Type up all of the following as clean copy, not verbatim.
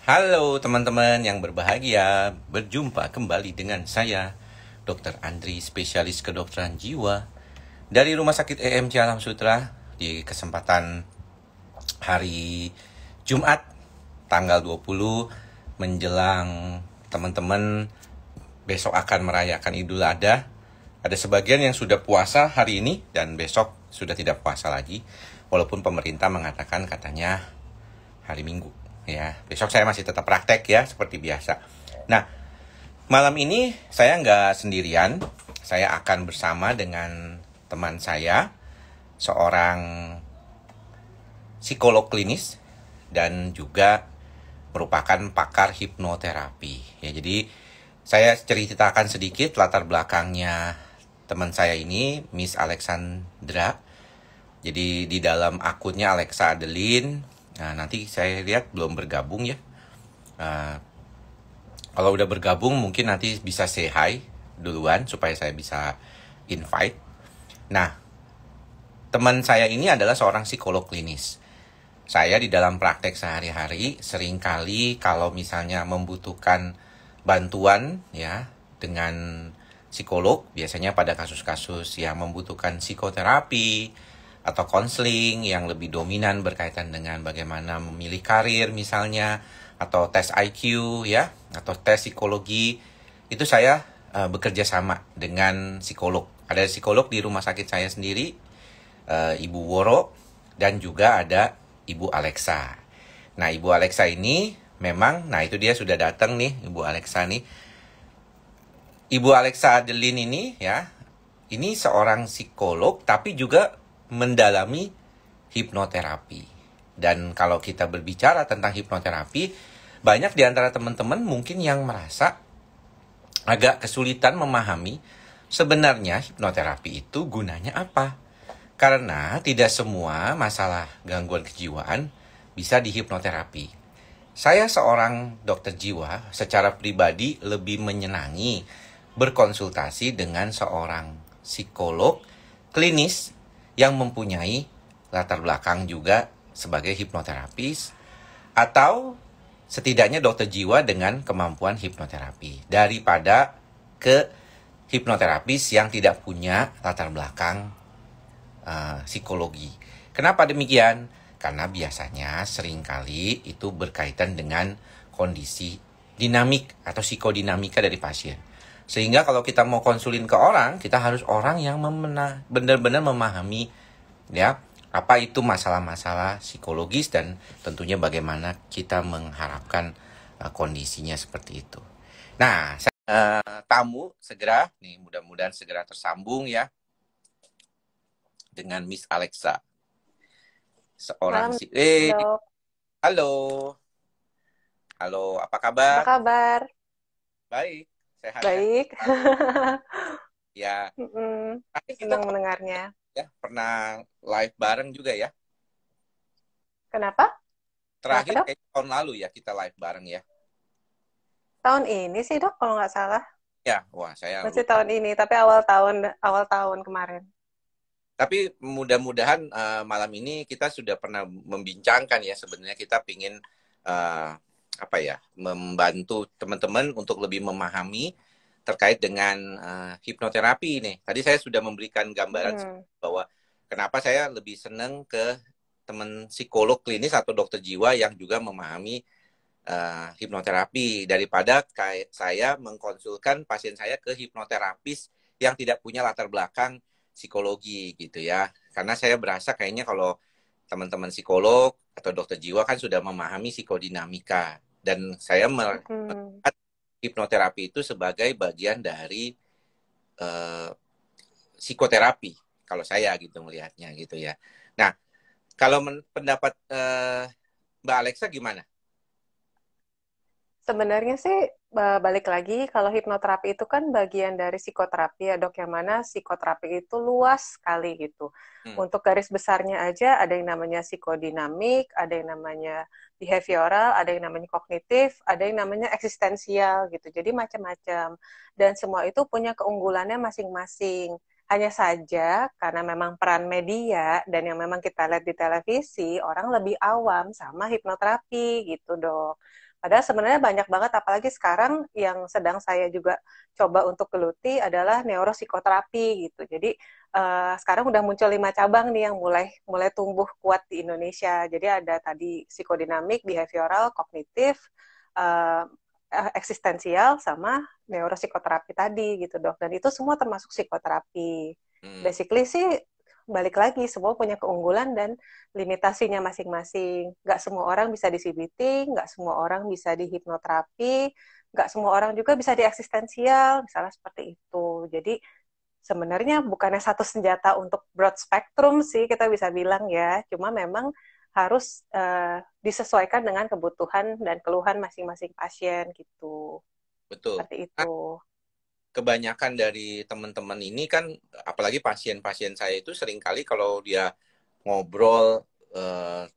Halo teman-teman yang berbahagia, berjumpa kembali dengan saya, Dr. Andri, spesialis kedokteran jiwa dari Rumah Sakit EMC Alam Sutera di kesempatan hari Jumat tanggal 20 menjelang teman-teman besok akan merayakan Idul Adha. Ada sebagian yang sudah puasa hari ini dan besok sudah tidak puasa lagi, walaupun pemerintah mengatakan katanya hari Minggu. Ya, besok saya masih tetap praktek ya, seperti biasa. Nah, malam ini saya nggak sendirian. Saya akan bersama dengan teman saya, seorang psikolog klinis dan juga merupakan pakar hipnoterapi. Ya, jadi saya ceritakan sedikit latar belakangnya teman saya ini, Miss Alexandra. Jadi di dalam akunnya Alexa Adeline. Nah, nanti saya lihat belum bergabung ya. Uh, Kalau udah bergabung mungkin nanti bisa say hi duluan supaya saya bisa invite. Nah, teman saya ini adalah seorang psikolog klinis. Saya di dalam praktek sehari-hari seringkali kalau misalnya membutuhkan bantuan ya dengan psikolog, biasanya pada kasus-kasus yang membutuhkan psikoterapi atau konseling yang lebih dominan berkaitan dengan bagaimana memilih karir misalnya, atau tes IQ ya, atau tes psikologi, itu saya bekerja sama dengan psikolog. Ada psikolog di rumah sakit saya sendiri, Ibu Woro, dan juga ada Ibu Alexa. Nah, Ibu Alexa ini memang, nah itu dia sudah datang nih, Ibu Alexa nih. Ibu Alexa Adeline ini ya, ini seorang psikolog tapi juga mendalami hipnoterapi. Dan kalau kita berbicara tentang hipnoterapi, banyak di antara teman-teman mungkin yang merasa agak kesulitan memahami sebenarnya hipnoterapi itu gunanya apa. Karena tidak semua masalah gangguan kejiwaan bisa dihipnoterapi. Saya seorang dokter jiwa, secara pribadi lebih menyenangi berkonsultasi dengan seorang psikolog klinis yang mempunyai latar belakang juga sebagai hipnoterapis, atau setidaknya dokter jiwa dengan kemampuan hipnoterapi, daripada ke hipnoterapis yang tidak punya latar belakang psikologi. Kenapa demikian? Karena biasanya seringkali itu berkaitan dengan kondisi dinamik atau psikodinamika dari pasien. Sehingga kalau kita mau konsulin ke orang, kita harus orang yang benar-benar memahami ya apa itu masalah-masalah psikologis dan tentunya bagaimana kita mengharapkan kondisinya seperti itu. Nah, tamu segera nih, mudah-mudahan segera tersambung ya dengan Miss Alexa. Seorang Malam, si Dok. halo. Halo, apa Apa kabar? kabar? Baik, sehat ya. Baik. Ya, Mm-mm. terakhir kita Senang mendengarnya. ya pernah live bareng juga ya. Kenapa? Kenapa, Terakhir Dok? kayak tahun lalu ya kita live bareng ya. Tahun ini sih, Dok, kalau nggak salah. Ya, wah saya Masih lupa. tahun ini, tapi awal tahun kemarin. Tapi mudah-mudahan malam ini kita sudah pernah membincangkan ya, sebenarnya kita ingin apa ya, membantu teman-teman untuk lebih memahami terkait dengan hipnoterapi nih. Tadi saya sudah memberikan gambaran Mm-mm. bahwa kenapa saya lebih senang ke teman psikolog klinis atau dokter jiwa yang juga memahami hipnoterapi, daripada kayak saya mengkonsulkan pasien saya ke hipnoterapis yang tidak punya latar belakang psikologi gitu ya. Karena saya berasa kayaknya kalau teman-teman psikolog atau dokter jiwa kan sudah memahami psikodinamika, dan saya melihat Mm-mm. hipnoterapi itu sebagai bagian dari eh, psikoterapi kalau saya gitu melihatnya gitu ya. Nah, kalau pendapat Mbak Alexa gimana? Sebenarnya sih balik lagi kalau hipnoterapi itu kan bagian dari psikoterapi ya dok, yang mana psikoterapi itu luas sekali gitu. Hmm. Untuk garis besarnya aja ada yang namanya psikodinamik, ada yang namanya behavioral, ada yang namanya kognitif, ada yang namanya eksistensial gitu. Jadi macam-macam. Dan semua itu punya keunggulannya masing-masing. Hanya saja karena memang peran media dan yang memang kita lihat di televisi, orang lebih awam sama hipnoterapi gitu dok. Padahal sebenarnya banyak banget, apalagi sekarang yang sedang saya juga coba untuk geluti adalah neuropsikoterapi gitu. Jadi sekarang udah muncul 5 cabang nih yang mulai mulai tumbuh kuat di Indonesia. Jadi ada tadi psikodinamik, behavioral, kognitif, uh, eksistensial, sama neuropsikoterapi tadi gitu dok. Dan itu semua termasuk psikoterapi. Basically sih balik lagi semua punya keunggulan dan limitasinya masing-masing. Nggak semua orang bisa di CBT, nggak semua orang bisa di hipnoterapi, nggak semua orang juga bisa di eksistensial, misalnya seperti itu. Jadi sebenarnya bukannya satu senjata untuk broad spectrum sih kita bisa bilang ya, cuma memang harus disesuaikan dengan kebutuhan dan keluhan masing-masing pasien gitu. Betul. Seperti Nah, itu. kebanyakan dari teman-teman ini kan, apalagi pasien-pasien saya itu seringkali kalau dia ngobrol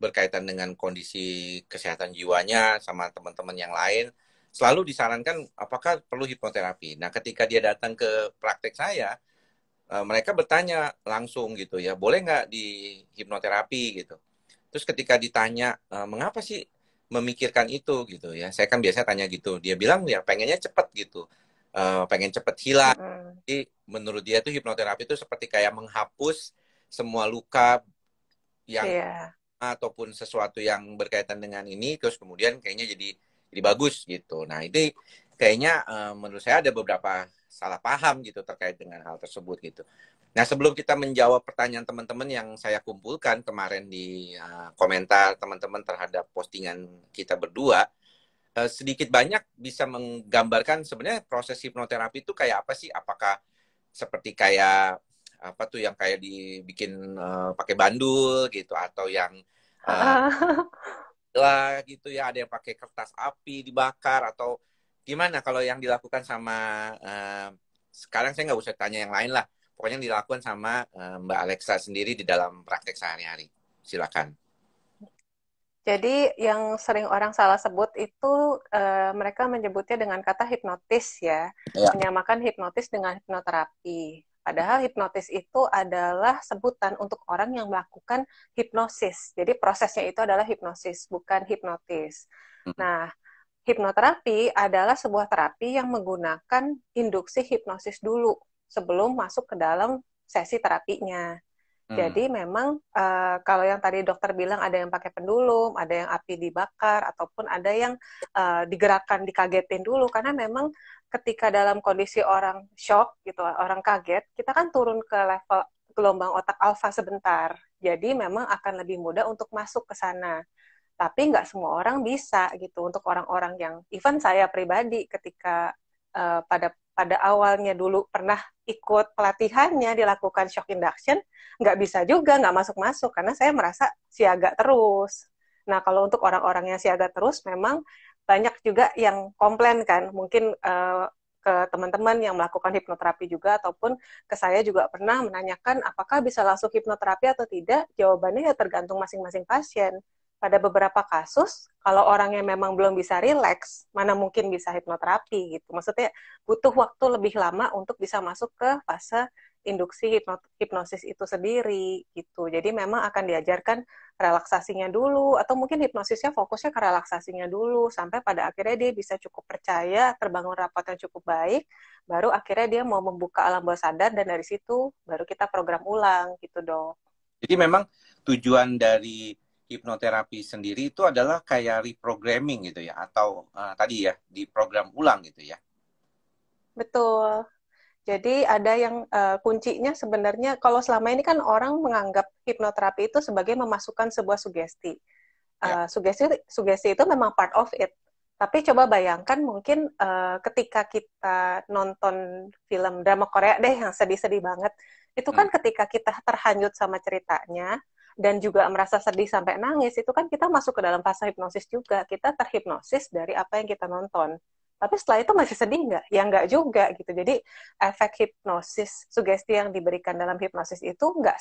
berkaitan dengan kondisi kesehatan jiwanya sama teman-teman yang lain, selalu disarankan apakah perlu hipnoterapi. Nah, ketika dia datang ke praktek saya, mereka bertanya langsung gitu ya, boleh nggak di hipnoterapi gitu. Terus ketika ditanya, mengapa sih memikirkan itu gitu ya, saya kan biasanya tanya gitu, dia bilang ya pengennya cepet gitu, pengen cepet hilang. Mm-mm. Jadi menurut dia tuh hipnoterapi itu seperti kayak menghapus semua luka yang Iya. ataupun sesuatu yang berkaitan dengan ini, terus kemudian kayaknya jadi bagus gitu. Nah, itu kayaknya menurut saya ada beberapa salah paham gitu terkait dengan hal tersebut gitu. Nah, sebelum kita menjawab pertanyaan teman-teman yang saya kumpulkan kemarin di komentar teman-teman terhadap postingan kita berdua, sedikit banyak bisa menggambarkan sebenarnya proses hipnoterapi itu kayak apa sih? Apakah seperti kayak apa tuh yang kayak dibikin pakai bandul gitu, atau yang uh, lah gitu ya, ada yang pakai kertas api dibakar, atau gimana kalau yang dilakukan sama sekarang saya nggak usah tanya yang lain lah, pokoknya yang dilakukan sama Mbak Alexa sendiri di dalam praktek sehari-hari. Silakan. Jadi yang sering orang salah sebut itu mereka menyebutnya dengan kata hipnotis ya, Ya. menyamakan hipnotis dengan hipnoterapi. Padahal hipnotis itu adalah sebutan untuk orang yang melakukan hipnosis. Jadi prosesnya itu adalah hipnosis, bukan hipnotis. Nah, hipnoterapi adalah sebuah terapi yang menggunakan induksi hipnosis dulu sebelum masuk ke dalam sesi terapinya. Hmm. Jadi memang kalau yang tadi dokter bilang ada yang pakai pendulum, ada yang api dibakar, ataupun ada yang digerakkan, dikagetin dulu, karena memang ketika dalam kondisi orang shock gitu, orang kaget, kita kan turun ke level gelombang otak alfa sebentar. Jadi memang akan lebih mudah untuk masuk ke sana. Tapi nggak semua orang bisa gitu. Untuk orang-orang yang, even saya pribadi ketika pada awalnya dulu pernah ikut pelatihannya dilakukan shock induction, nggak bisa juga, nggak masuk-masuk, karena saya merasa siaga terus. Nah, kalau untuk orang-orang yang siaga terus, memang banyak juga yang komplain kan, mungkin ke teman-teman yang melakukan hipnoterapi juga, ataupun ke saya juga pernah menanyakan apakah bisa langsung hipnoterapi atau tidak. Jawabannya ya tergantung masing-masing pasien. Pada beberapa kasus, kalau orangnya memang belum bisa rileks, mana mungkin bisa hipnoterapi gitu. Maksudnya butuh waktu lebih lama untuk bisa masuk ke fase induksi hipnosis itu sendiri gitu. Jadi memang akan diajarkan relaksasinya dulu, atau mungkin hipnosisnya fokusnya ke relaksasinya dulu sampai pada akhirnya dia bisa cukup percaya, terbangun rapat yang cukup baik, baru akhirnya dia mau membuka alam bawah sadar, dan dari situ baru kita program ulang gitu dong. Jadi memang tujuan dari hipnoterapi sendiri itu adalah kayak reprogramming gitu ya, atau tadi ya diprogram ulang gitu ya. Betul. Jadi ada yang kuncinya sebenarnya, kalau selama ini kan orang menganggap hipnoterapi itu sebagai memasukkan sebuah sugesti. Ya. Sugesti itu memang part of it. Tapi coba bayangkan mungkin ketika kita nonton film drama Korea deh yang sedih-sedih banget, itu kan ketika kita terhanyut sama ceritanya dan juga merasa sedih sampai nangis, itu kan kita masuk ke dalam fase hipnosis juga. Kita terhipnosis dari apa yang kita nonton. Tapi setelah itu masih sedih nggak? Ya nggak juga gitu. Jadi efek hipnosis, sugesti yang diberikan dalam hipnosis itu nggak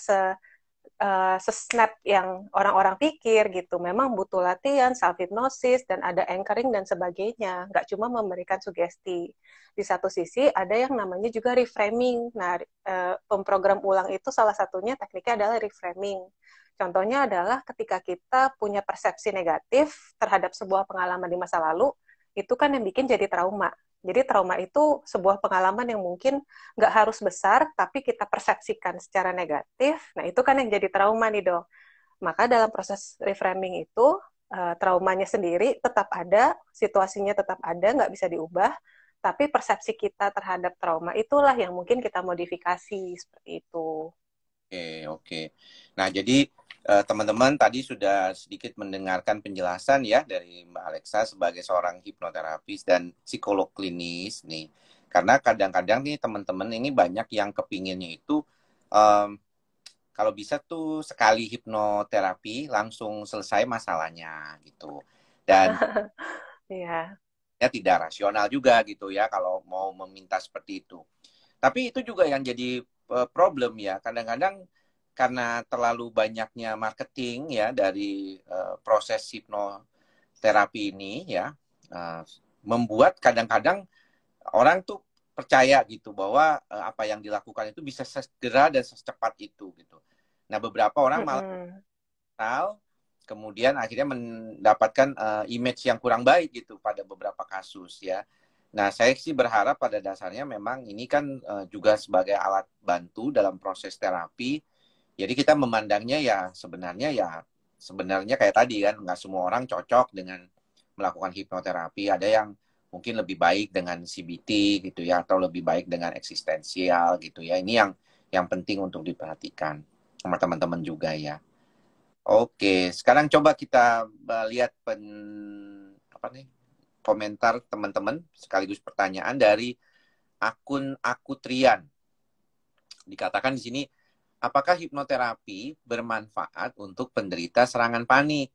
sesnap yang orang-orang pikir gitu. Memang butuh latihan, self hypnosis, dan ada anchoring dan sebagainya. Nggak cuma memberikan sugesti. Di satu sisi ada yang namanya juga reframing. Nah, pemprogram ulang itu salah satunya tekniknya adalah reframing. Contohnya adalah ketika kita punya persepsi negatif terhadap sebuah pengalaman di masa lalu, itu kan yang bikin jadi trauma. Jadi trauma itu sebuah pengalaman yang mungkin nggak harus besar, tapi kita persepsikan secara negatif. Nah, itu kan yang jadi trauma nih, Dok. Maka dalam proses reframing itu, traumanya sendiri tetap ada, situasinya tetap ada, nggak bisa diubah, tapi persepsi kita terhadap trauma itulah yang mungkin kita modifikasi, seperti itu. Oke, oke. Nah, jadi teman-teman tadi sudah sedikit mendengarkan penjelasan ya dari Mbak Alexa sebagai seorang hipnoterapis dan psikolog klinis nih. Karena kadang-kadang nih teman-teman ini banyak yang kepinginnya itu em, kalau bisa tuh sekali hipnoterapi langsung selesai masalahnya gitu. Dan Iya. ya tidak rasional juga gitu ya kalau mau meminta seperti itu. Tapi itu juga yang jadi problem ya. Kadang-kadang karena terlalu banyaknya marketing ya dari proses hipnoterapi ini ya, uh, membuat kadang-kadang orang tuh percaya gitu bahwa apa yang dilakukan itu bisa segera dan secepat itu gitu. Nah, beberapa orang malah tahu kemudian akhirnya mendapatkan image yang kurang baik gitu pada beberapa kasus ya. Nah, saya sih berharap pada dasarnya memang ini kan juga sebagai alat bantu dalam proses terapi. Jadi kita memandangnya sebenarnya kayak tadi kan nggak semua orang cocok dengan melakukan hipnoterapi. Ada yang mungkin lebih baik dengan CBT gitu ya atau lebih baik dengan eksistensial gitu ya. Ini yang penting untuk diperhatikan sama teman-teman juga ya. Oke, sekarang coba kita lihat apa nih komentar teman-teman sekaligus pertanyaan dari akun Akutrian. Dikatakan di sini, apakah hipnoterapi bermanfaat untuk penderita serangan panik?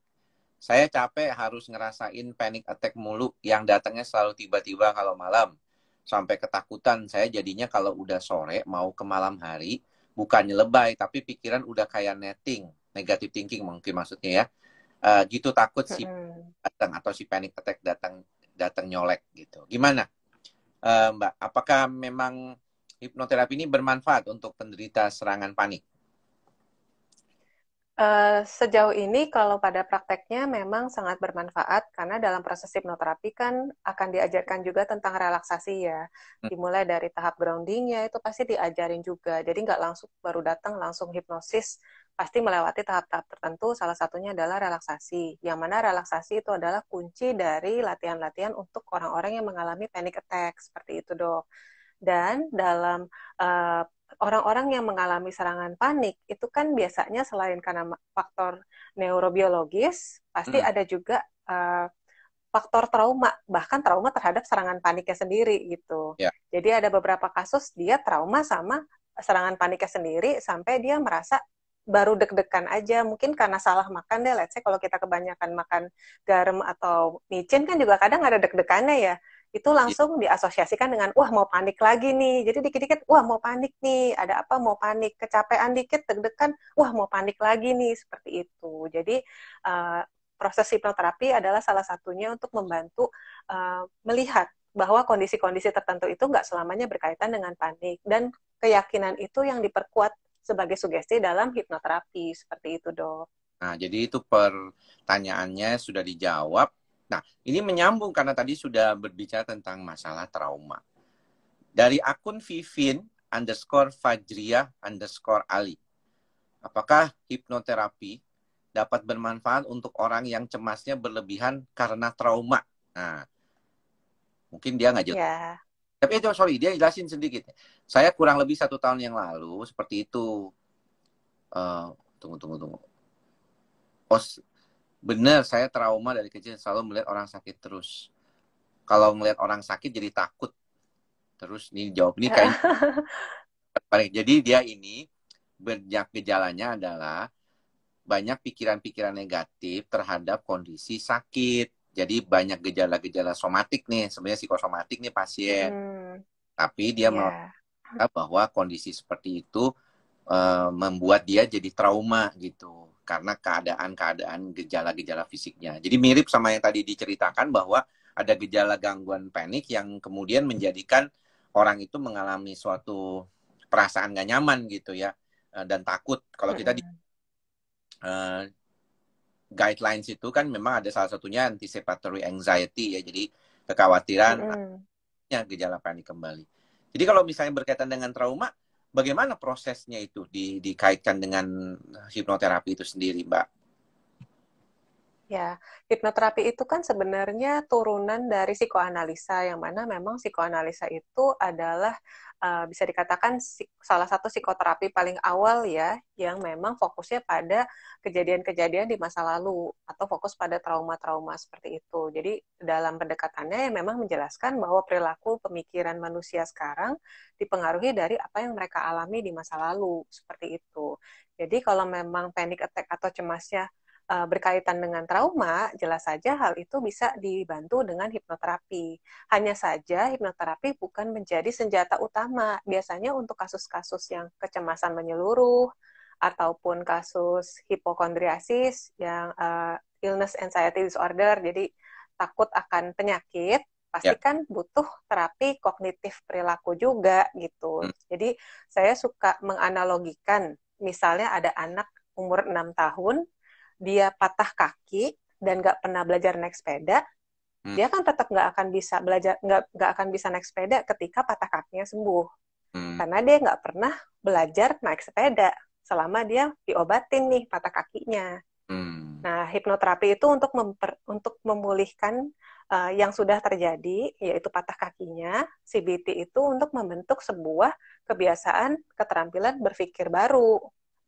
Saya capek harus ngerasain panic attack mulu yang datangnya selalu tiba-tiba kalau malam. Sampai ketakutan saya jadinya kalau udah sore mau ke malam hari, bukannya lebay tapi pikiran udah kayak netting, negative thinking mungkin maksudnya ya. Gitu takut si datang atau si panic attack datang datang nyolek gitu. Gimana, Mbak? Apakah memang hipnoterapi ini bermanfaat untuk penderita serangan panik? Sejauh ini kalau pada prakteknya memang sangat bermanfaat karena dalam proses hipnoterapi kan akan diajarkan juga tentang relaksasi ya. Dimulai dari tahap groundingnya itu pasti diajarin juga. Jadi nggak langsung baru datang langsung hipnosis, pasti melewati tahap-tahap tertentu. Salah satunya adalah relaksasi. Yang mana relaksasi itu adalah kunci dari latihan-latihan untuk orang-orang yang mengalami panic attack seperti itu, Dok. Dan dalam uh, orang-orang yang mengalami serangan panik itu kan biasanya selain karena faktor neurobiologis, pasti ada juga faktor trauma, bahkan trauma terhadap serangan paniknya sendiri gitu. Ya. Jadi ada beberapa kasus dia trauma sama serangan paniknya sendiri sampai dia merasa baru deg-degan aja, mungkin karena salah makan deh, let's say kalau kita kebanyakan makan garam atau micin kan juga kadang ada deg-degannya ya, itu langsung diasosiasikan dengan wah mau panik lagi nih, jadi dikit-dikit wah mau panik nih, ada apa mau panik, kecapean dikit deg-degan wah mau panik lagi nih, seperti itu. Jadi proses hipnoterapi adalah salah satunya untuk membantu melihat bahwa kondisi-kondisi tertentu itu nggak selamanya berkaitan dengan panik, dan keyakinan itu yang diperkuat sebagai sugesti dalam hipnoterapi, seperti itu, Dok. Nah, jadi itu pertanyaannya sudah dijawab. Nah, ini menyambung karena tadi sudah berbicara tentang masalah trauma. Dari akun Vivin _Fajriah_Ali. Apakah hipnoterapi dapat bermanfaat untuk orang yang cemasnya berlebihan karena trauma? Nah, mungkin dia nggak jelas. Ya. Tapi itu sorry, dia jelasin sedikit. Saya kurang lebih 1 tahun yang lalu seperti itu. Tunggu. Oh, benar, saya trauma dari kecil selalu melihat orang sakit terus. Kalau melihat orang sakit jadi takut. Terus nih jawab ini kayak jadi dia ini banyak gejalanya adalah banyak pikiran-pikiran negatif terhadap kondisi sakit. Jadi banyak gejala-gejala somatik nih, sebenarnya psikosomatik nih pasien. Tapi dia merasa bahwa kondisi seperti itu membuat dia jadi trauma gitu. Karena keadaan-keadaan gejala-gejala fisiknya. Jadi mirip sama yang tadi diceritakan bahwa ada gejala gangguan panik yang kemudian menjadikan orang itu mengalami suatu perasaan gak nyaman gitu ya. Dan takut. Kalau kita uh, guidelines itu kan memang ada salah satunya anticipatory anxiety ya, jadi kekhawatiran gejala panik kembali. Jadi kalau misalnya berkaitan dengan trauma, bagaimana prosesnya itu dikaitkan dengan hipnoterapi itu sendiri, Mbak? Ya, hipnoterapi itu kan sebenarnya turunan dari psikoanalisa, yang mana memang psikoanalisa itu adalah bisa dikatakan salah satu psikoterapi paling awal ya, yang memang fokusnya pada kejadian-kejadian di masa lalu, atau fokus pada trauma-trauma seperti itu. Jadi dalam pendekatannya yang memang menjelaskan bahwa perilaku pemikiran manusia sekarang dipengaruhi dari apa yang mereka alami di masa lalu, seperti itu. Jadi kalau memang panic attack atau cemasnya berkaitan dengan trauma, jelas saja hal itu bisa dibantu dengan hipnoterapi. Hanya saja hipnoterapi bukan menjadi senjata utama. Biasanya untuk kasus-kasus yang kecemasan menyeluruh, ataupun kasus hipokondriasis, yang illness anxiety disorder, jadi takut akan penyakit, pasti kan butuh terapi kognitif perilaku juga gitu. Jadi saya suka menganalogikan, misalnya ada anak umur 6 tahun, dia patah kaki dan nggak pernah belajar naik sepeda, dia kan tetap nggak akan bisa belajar, nggak akan bisa naik sepeda ketika patah kakinya sembuh, karena dia nggak pernah belajar naik sepeda selama dia diobatin nih patah kakinya. Nah, hipnoterapi itu untuk memulihkan yang sudah terjadi, yaitu patah kakinya. CBT itu untuk membentuk sebuah kebiasaan keterampilan berpikir baru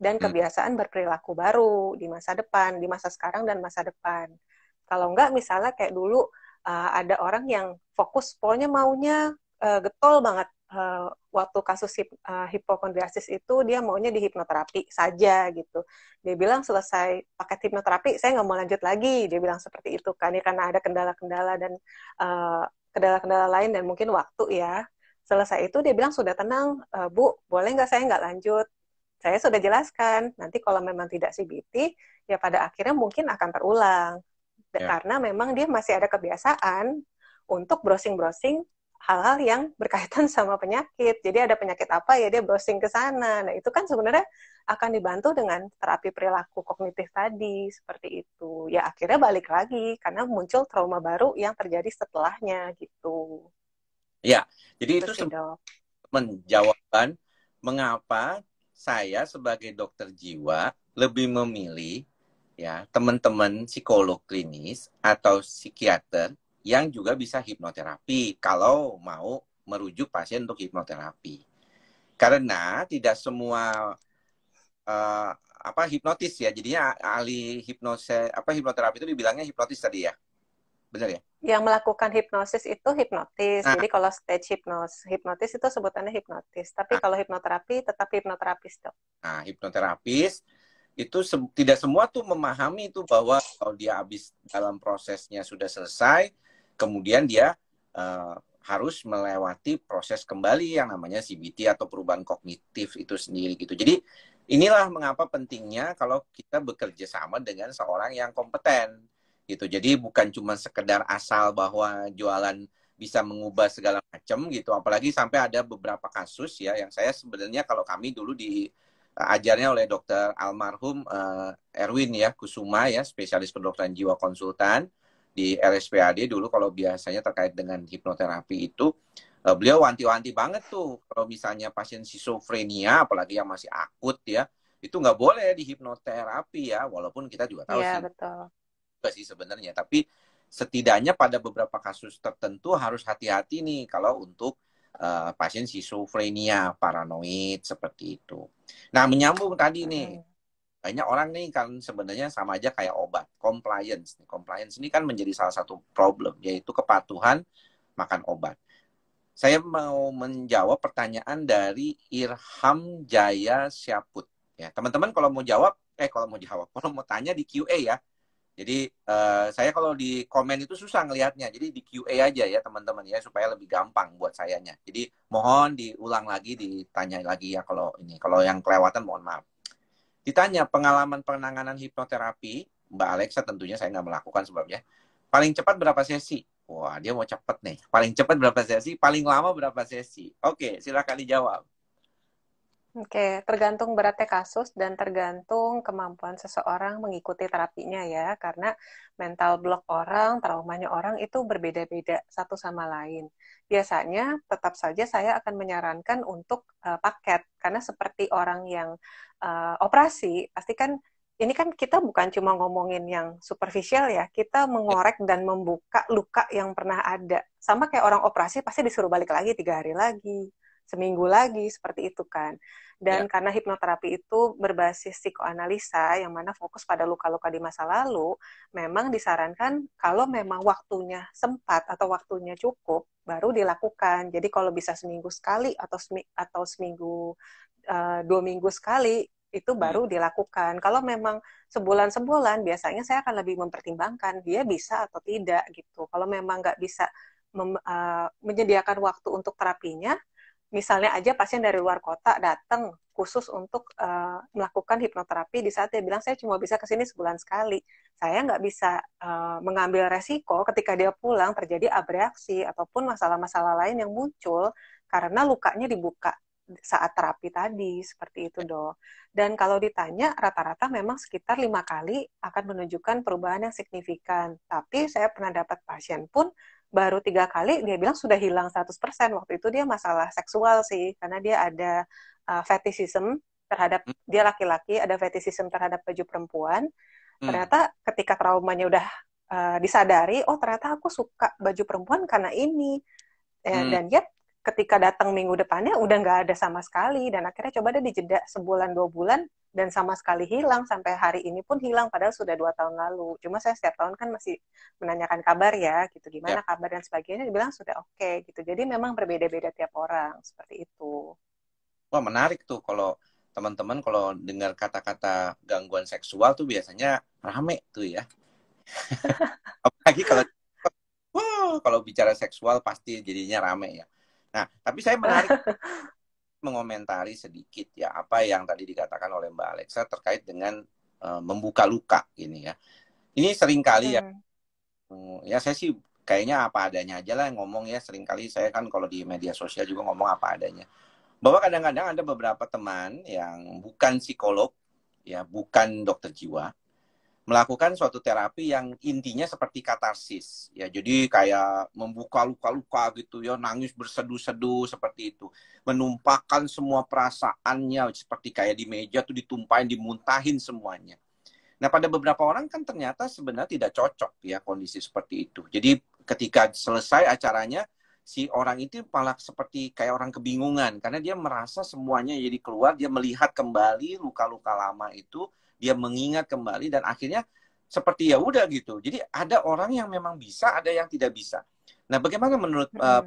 dan kebiasaan berperilaku baru di masa depan, di masa sekarang dan masa depan. Kalau enggak, misalnya kayak dulu ada orang yang fokus, pokoknya maunya getol banget. Waktu kasus hipokondriasis itu, dia maunya di hipnoterapi saja gitu. Dia bilang selesai paket hipnoterapi, saya nggak mau lanjut lagi. Dia bilang seperti itu kan, ya, karena ada kendala-kendala dan kendala-kendala lain dan mungkin waktu ya. Selesai itu dia bilang sudah tenang, Bu, boleh nggak saya nggak lanjut? Saya sudah jelaskan, nanti kalau memang tidak CBT, ya pada akhirnya mungkin akan terulang. Karena memang dia masih ada kebiasaan untuk browsing-browsing hal-hal yang berkaitan sama penyakit. Jadi ada penyakit apa, ya dia browsing ke sana. Nah, itu kan sebenarnya akan dibantu dengan terapi perilaku kognitif tadi, seperti itu. Ya akhirnya balik lagi, karena muncul trauma baru yang terjadi setelahnya, gitu. Ya, jadi itu menjawabkan mengapa saya sebagai dokter jiwa lebih memilih ya teman-teman psikolog klinis atau psikiater yang juga bisa hipnoterapi kalau mau merujuk pasien untuk hipnoterapi. Karena tidak semua hipnotis ya, jadinya ahli hipnoterapi itu dibilangnya hipnotis tadi ya. Benar ya? Yang melakukan hipnosis itu hipnotis. Jadi kalau stage hipnotis itu sebutannya hipnotis. Tapi kalau hipnoterapi tetap hipnoterapis, Dok. Nah, hipnoterapis itu tidak semua tuh memahami itu bahwa kalau dia habis dalam prosesnya sudah selesai, kemudian dia harus melewati proses kembali yang namanya CBT atau perubahan kognitif itu sendiri gitu. Jadi inilah mengapa pentingnya kalau kita bekerja sama dengan seorang yang kompeten gitu. Jadi bukan cuma sekedar asal bahwa jualan bisa mengubah segala macam gitu. Apalagi sampai ada beberapa kasus ya yang saya sebenarnya kalau kami dulu diajarnya oleh dokter almarhum Erwin ya Kusuma ya, spesialis kedokteran jiwa konsultan di RSPAD dulu. Kalau biasanya terkait dengan hipnoterapi itu beliau wanti-wanti banget tuh kalau misalnya pasien schizofrenia apalagi yang masih akut ya, itu nggak boleh di hipnoterapi ya, walaupun kita juga tahu sih betul sih sebenarnya, tapi setidaknya pada beberapa kasus tertentu harus hati-hati nih kalau untuk pasien schizofrenia, paranoid seperti itu. Nah, menyambung tadi nih, banyak orang nih kan sebenarnya sama aja kayak obat, compliance. Compliance ini kan menjadi salah satu problem, yaitu kepatuhan makan obat. Saya mau menjawab pertanyaan dari Irham Jaya Syaput. Ya, teman-teman kalau mau mau tanya di QA ya. Jadi saya kalau di komen itu susah ngelihatnya. Jadi di QA aja ya teman-teman ya supaya lebih gampang buat sayanya. Jadi mohon diulang lagi, ditanya lagi ya kalau yang kelewatan mohon maaf. Ditanya pengalaman penanganan hipnoterapi, Mbak Alexa tentunya saya nggak melakukan sebabnya. Paling cepat berapa sesi? Wah, dia mau cepet nih. Paling cepat berapa sesi? Paling lama berapa sesi? Oke, silakan dijawab. Oke, tergantung beratnya kasus dan tergantung kemampuan seseorang mengikuti terapinya ya, karena mental block orang, traumanya orang itu berbeda-beda satu sama lain. Biasanya tetap saja saya akan menyarankan untuk paket, karena seperti orang yang operasi, pasti kan ini kan kita bukan cuma ngomongin yang superficial ya, kita Ya, mengorek dan membuka luka yang pernah ada. Sama kayak orang operasi pasti disuruh balik lagi 3 hari lagi, seminggu lagi, seperti itu kan. ya. Dan karena hipnoterapi itu berbasis psikoanalisa, yang mana fokus pada luka-luka di masa lalu, memang disarankan kalau memang waktunya sempat atau waktunya cukup, baru dilakukan. Jadi kalau bisa seminggu sekali atau seminggu 2 minggu sekali, itu Hmm. baru dilakukan. Kalau memang sebulan-sebulan, biasanya saya akan lebih mempertimbangkan dia bisa atau tidak gitu. Kalau memang nggak bisa menyediakan waktu untuk terapinya, misalnya aja pasien dari luar kota datang khusus untuk melakukan hipnoterapi, di saat dia bilang saya cuma bisa kesini sebulan sekali, saya nggak bisa mengambil resiko ketika dia pulang terjadi abreaksi ataupun masalah-masalah lain yang muncul karena lukanya dibuka saat terapi tadi, seperti itu dong. Dan kalau ditanya, rata-rata memang sekitar 5 kali akan menunjukkan perubahan yang signifikan. Tapi saya pernah dapat pasien pun baru 3 kali dia bilang sudah hilang 100%. Waktu itu dia masalah seksual sih, karena dia ada fetishism terhadap, dia laki-laki, ada fetishism terhadap baju perempuan. Hmm. Ternyata ketika traumanya udah disadari, oh ternyata aku suka baju perempuan karena ini. Hmm. Dan dia ketika datang minggu depannya udah nggak ada sama sekali, dan akhirnya coba deh dijeda sebulan 2 bulan dan sama sekali hilang, sampai hari ini pun hilang padahal sudah 2 tahun lalu. Cuma saya setiap tahun kan masih menanyakan kabar ya gitu, Ya. gimana kabar dan sebagainya, dibilang sudah oke gitu. Jadi memang berbeda-beda tiap orang, seperti itu. Wah, menarik tuh kalau teman-teman kalau dengar kata-kata gangguan seksual tuh biasanya rame tuh ya. Apalagi kalau kalau bicara seksual pasti jadinya rame ya. Nah, tapi saya menarik mengomentari sedikit ya apa yang tadi dikatakan oleh Mbak Alexa terkait dengan membuka luka ini ya. Ini seringkali ya, Hmm. ya saya sih kayaknya apa adanya aja lah yang ngomong ya. Seringkali saya kan kalau di media sosial juga ngomong apa adanya. Bahwa kadang-kadang ada beberapa teman yang bukan psikolog, ya bukan dokter jiwa, melakukan suatu terapi yang intinya seperti katarsis ya, jadi kayak membuka luka-luka gitu ya, nangis berseduh-seduh seperti itu, menumpahkan semua perasaannya seperti kayak di meja tuh ditumpahin, dimuntahin semuanya. Nah, pada beberapa orang kan ternyata sebenarnya tidak cocok ya kondisi seperti itu. Jadi ketika selesai acaranya, si orang itu malah seperti kayak orang kebingungan karena dia merasa semuanya jadi keluar, dia melihat kembali luka-luka lama itu, dia mengingat kembali dan akhirnya seperti ya udah gitu. Jadi ada orang yang memang bisa, ada yang tidak bisa. Nah, bagaimana menurut Hmm.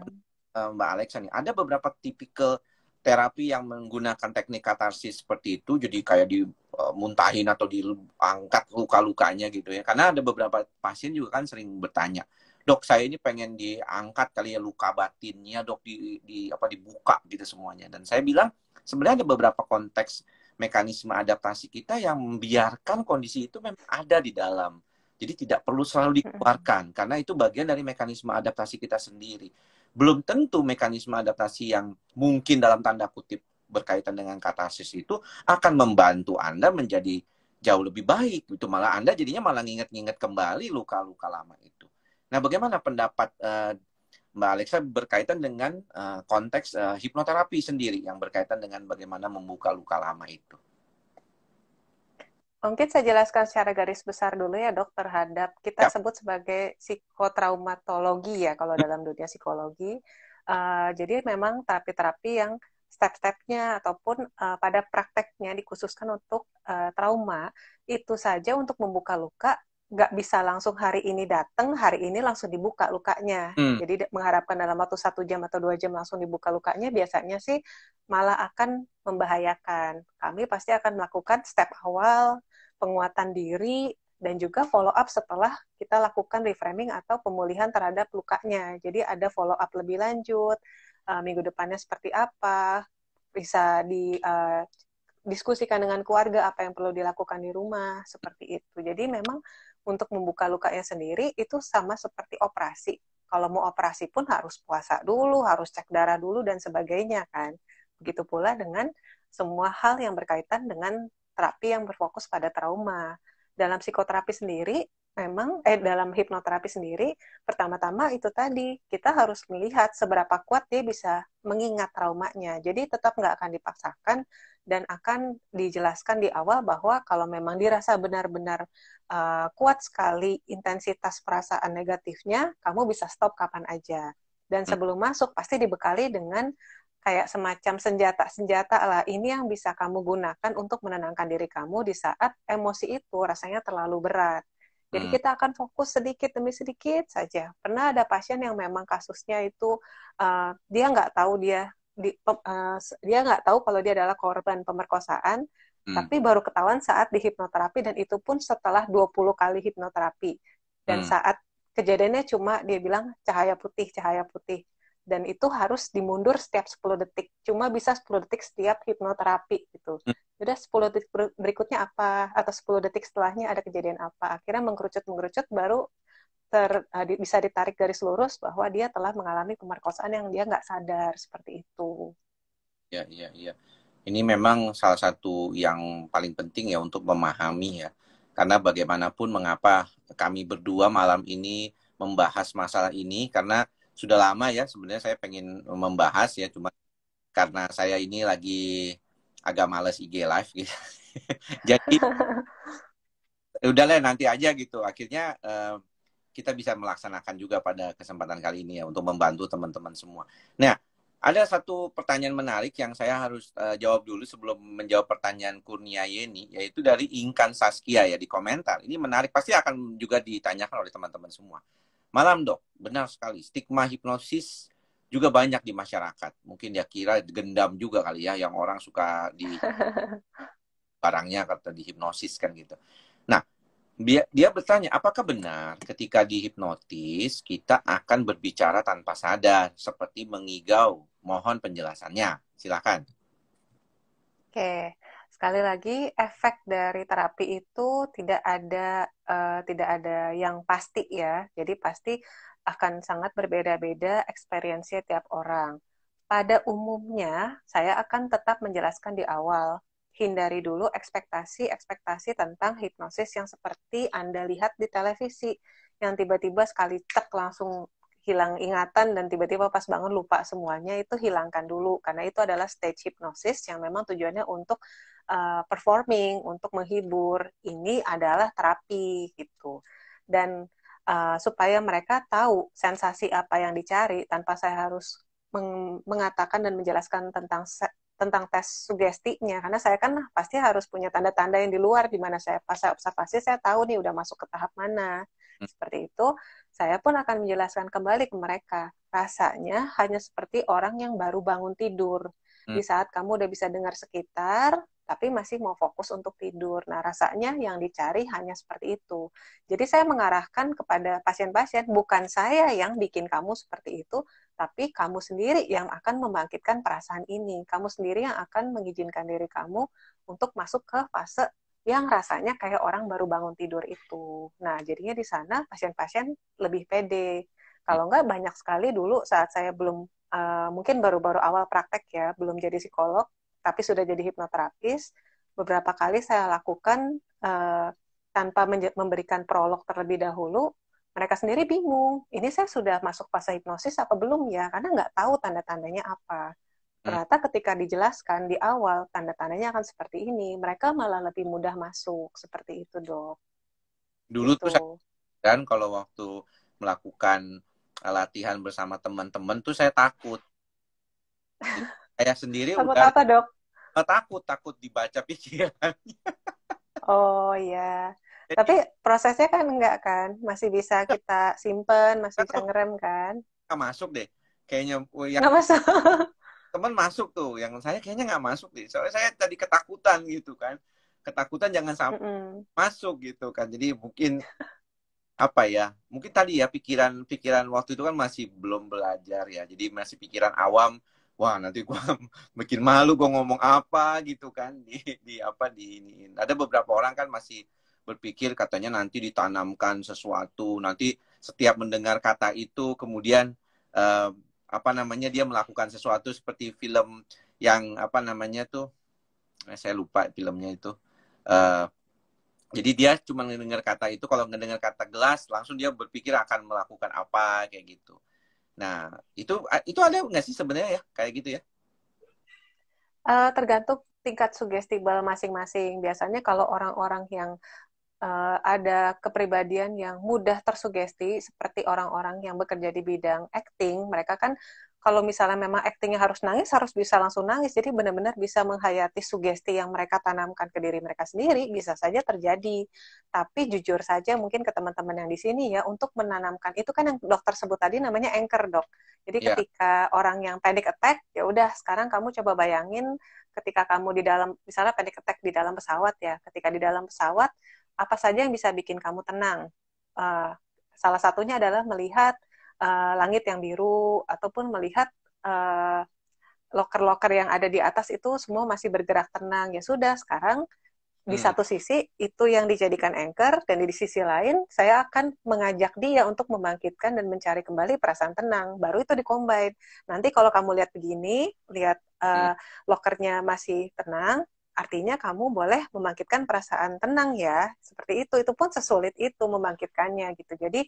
Mbak Alexa nih? Ada beberapa tipikal terapi yang menggunakan teknik katarsis seperti itu, jadi kayak dimuntahin atau diangkat luka-lukanya gitu ya. Karena ada beberapa pasien juga kan sering bertanya, dok saya ini pengen diangkat kali ya luka batinnya, dok di apa dibuka gitu semuanya. Dan saya bilang sebenarnya ada beberapa konteks mekanisme adaptasi kita yang membiarkan kondisi itu memang ada di dalam. Jadi tidak perlu selalu Hmm. dikeluarkan karena itu bagian dari mekanisme adaptasi kita sendiri. Belum tentu mekanisme adaptasi yang mungkin dalam tanda kutip berkaitan dengan katarsis itu akan membantu Anda menjadi jauh lebih baik. Itu malah Anda jadinya malah nginget-nginget kembali luka-luka lama itu. Nah, bagaimana pendapat Mbak Alexa berkaitan dengan konteks hipnoterapi sendiri yang berkaitan dengan bagaimana membuka luka lama itu? Mungkin saya jelaskan secara garis besar dulu ya dok, terhadap kita Ya. sebut sebagai psikotraumatologi ya kalau dalam dunia psikologi. Jadi memang terapi-terapi yang step-stepnya ataupun pada prakteknya dikhususkan untuk trauma, itu saja untuk membuka luka nggak bisa langsung hari ini datang, hari ini langsung dibuka lukanya. Hmm. Jadi mengharapkan dalam waktu 1 jam atau 2 jam langsung dibuka lukanya, biasanya sih malah akan membahayakan. Kami pasti akan melakukan step awal, penguatan diri, dan juga follow up setelah kita lakukan reframing atau pemulihan terhadap lukanya. Jadi ada follow up lebih lanjut, minggu depannya seperti apa, bisa diskusikan dengan keluarga apa yang perlu dilakukan di rumah, seperti itu. Jadi memang untuk membuka lukanya sendiri itu sama seperti operasi. Kalau mau operasi pun harus puasa dulu, harus cek darah dulu dan sebagainya kan. Begitu pula dengan semua hal yang berkaitan dengan terapi yang berfokus pada trauma. Dalam psikoterapi sendiri, memang dalam hipnoterapi sendiri, pertama-tama itu tadi kita harus melihat seberapa kuat dia bisa mengingat traumanya. Jadi tetap nggak akan dipaksakan dan akan dijelaskan di awal bahwa kalau memang dirasa benar-benar kuat sekali intensitas perasaan negatifnya, kamu bisa stop kapan aja. Dan sebelum masuk pasti dibekali dengan kayak semacam senjata-senjata lah. Ini yang bisa kamu gunakan untuk menenangkan diri kamu di saat emosi itu rasanya terlalu berat. Jadi kita akan fokus sedikit demi sedikit saja. Pernah ada pasien yang memang kasusnya itu dia nggak tahu dia nggak tahu kalau dia adalah korban pemerkosaan, tapi baru ketahuan saat di hipnoterapi dan itu pun setelah 20 kali hipnoterapi. Dan saat kejadiannya cuma dia bilang cahaya putih, cahaya putih. Dan itu harus dimundur setiap 10 detik. Cuma bisa 10 detik setiap hipnoterapi gitu. Udah 10 detik berikutnya apa, atau 10 detik setelahnya ada kejadian apa. Akhirnya mengkerucut baru bisa ditarik garis lurus bahwa dia telah mengalami pemerkosaan yang dia nggak sadar, seperti itu. Ya, iya, iya. Ini memang salah satu yang paling penting ya untuk memahami ya. Karena bagaimanapun mengapa kami berdua malam ini membahas masalah ini, karena sudah lama ya sebenarnya saya pengen membahas ya, cuma karena saya ini lagi agak males IG live gitu. Jadi udahlah nanti aja gitu. Akhirnya kita bisa melaksanakan juga pada kesempatan kali ini ya untuk membantu teman-teman semua. Nah, ada satu pertanyaan menarik yang saya harus jawab dulu sebelum menjawab pertanyaan Kurnia Yeni, yaitu dari Inkan Saskia ya di komentar. Ini menarik, pasti akan juga ditanyakan oleh teman-teman semua. Malam dok, benar sekali. Stigma hipnosis juga banyak di masyarakat. Mungkin dia kira gendam juga kali ya, yang orang suka di barangnya kata dihipnosis kan gitu. Nah, dia bertanya, apakah benar ketika dihipnotis kita akan berbicara tanpa sadar seperti mengigau? Mohon penjelasannya. Silakan. Oke, sekali lagi efek dari terapi itu tidak ada yang pasti ya. Jadi pasti akan sangat berbeda-beda experience-nya tiap orang. Pada umumnya, saya akan tetap menjelaskan di awal. Hindari dulu ekspektasi-ekspektasi tentang hipnosis yang seperti Anda lihat di televisi, yang tiba-tiba sekali cek langsung hilang ingatan dan tiba-tiba pas bangun lupa semuanya. Itu hilangkan dulu karena itu adalah stage hipnosis yang memang tujuannya untuk performing, untuk menghibur. Ini adalah terapi gitu. Dan supaya mereka tahu sensasi apa yang dicari tanpa saya harus mengatakan dan menjelaskan tentang tes sugestinya, karena saya kan pasti harus punya tanda-tanda yang di luar, di mana pas saya observasi saya tahu nih udah masuk ke tahap mana. Seperti itu, saya pun akan menjelaskan kembali ke mereka. Rasanya hanya seperti orang yang baru bangun tidur. Di saat kamu udah bisa dengar sekitar, tapi masih mau fokus untuk tidur. Nah, rasanya yang dicari hanya seperti itu. Jadi saya mengarahkan kepada pasien-pasien, bukan saya yang bikin kamu seperti itu, tapi kamu sendiri yang akan membangkitkan perasaan ini. Kamu sendiri yang akan mengizinkan diri kamu untuk masuk ke fase yang rasanya kayak orang baru bangun tidur itu. Nah, jadinya di sana pasien-pasien lebih pede. Kalau enggak, banyak sekali dulu saat saya belum, mungkin baru-baru awal praktek ya, belum jadi psikolog, tapi sudah jadi hipnoterapis, beberapa kali saya lakukan tanpa memberikan prolog terlebih dahulu, mereka sendiri bingung, ini saya sudah masuk fase hipnosis apa belum ya? Karena nggak tahu tanda-tandanya apa. Ternyata ketika dijelaskan di awal, tanda-tandanya akan seperti ini, mereka malah lebih mudah masuk. Seperti itu, Dok. Dulu Gitu. tuh saya kan kalau waktu melakukan latihan bersama teman-teman tuh saya takut. Saya sendiri Takut udah apa, Dok? takut dibaca pikiran. Oh, iya. Jadi Tapi prosesnya kan enggak kan? Masih bisa kita simpen, masih nggak bisa tahu ngerem kan? nggak masuk deh. Kayaknya yang Nggak masuk. teman masuk tuh, yang saya kayaknya nggak masuk deh. Soalnya saya tadi ketakutan gitu kan. Ketakutan jangan sampai masuk gitu kan. Jadi mungkin apa ya, mungkin tadi ya pikiran waktu itu kan masih belum belajar ya, jadi masih pikiran awam, wah nanti gua bikin malu gua ngomong apa gitu kan di apa di ini. Ada beberapa orang kan masih berpikir katanya nanti ditanamkan sesuatu, nanti setiap mendengar kata itu kemudian apa namanya dia melakukan sesuatu seperti film yang apa namanya tuh, saya lupa filmnya itu. Uh, jadi dia cuma mendengar kata itu, kalau mendengar kata gelas langsung dia berpikir akan melakukan apa kayak gitu. Nah, itu ada nggak sih sebenarnya ya kayak gitu ya? Tergantung tingkat sugestible masing-masing. Biasanya kalau orang-orang yang ada kepribadian yang mudah tersugesti, seperti orang-orang yang bekerja di bidang acting, mereka kan kalau misalnya memang actingnya harus nangis, harus bisa langsung nangis. Jadi benar-benar bisa menghayati sugesti yang mereka tanamkan ke diri mereka sendiri, bisa saja terjadi. Tapi jujur saja mungkin ke teman-teman yang di sini ya, untuk menanamkan, itu kan yang dokter sebut tadi namanya anchor, Dok. Jadi Ya. ketika orang yang panic attack, ya udah sekarang kamu coba bayangin ketika kamu di dalam, misalnya panic attack di dalam pesawat ya, ketika di dalam pesawat, apa saja yang bisa bikin kamu tenang? Uh, Salah satunya adalah melihat langit yang biru, ataupun melihat uh, loker-loker yang ada di atas itu semua masih bergerak tenang. Ya sudah, sekarang di Hmm. satu sisi itu yang dijadikan anchor, dan di sisi lain saya akan mengajak dia untuk membangkitkan dan mencari kembali perasaan tenang. Baru itu dikombine. Nanti kalau kamu lihat begini, lihat Hmm. lokernya masih tenang, artinya kamu boleh membangkitkan perasaan tenang ya. Seperti itu pun sesulit itu membangkitkannya gitu. Jadi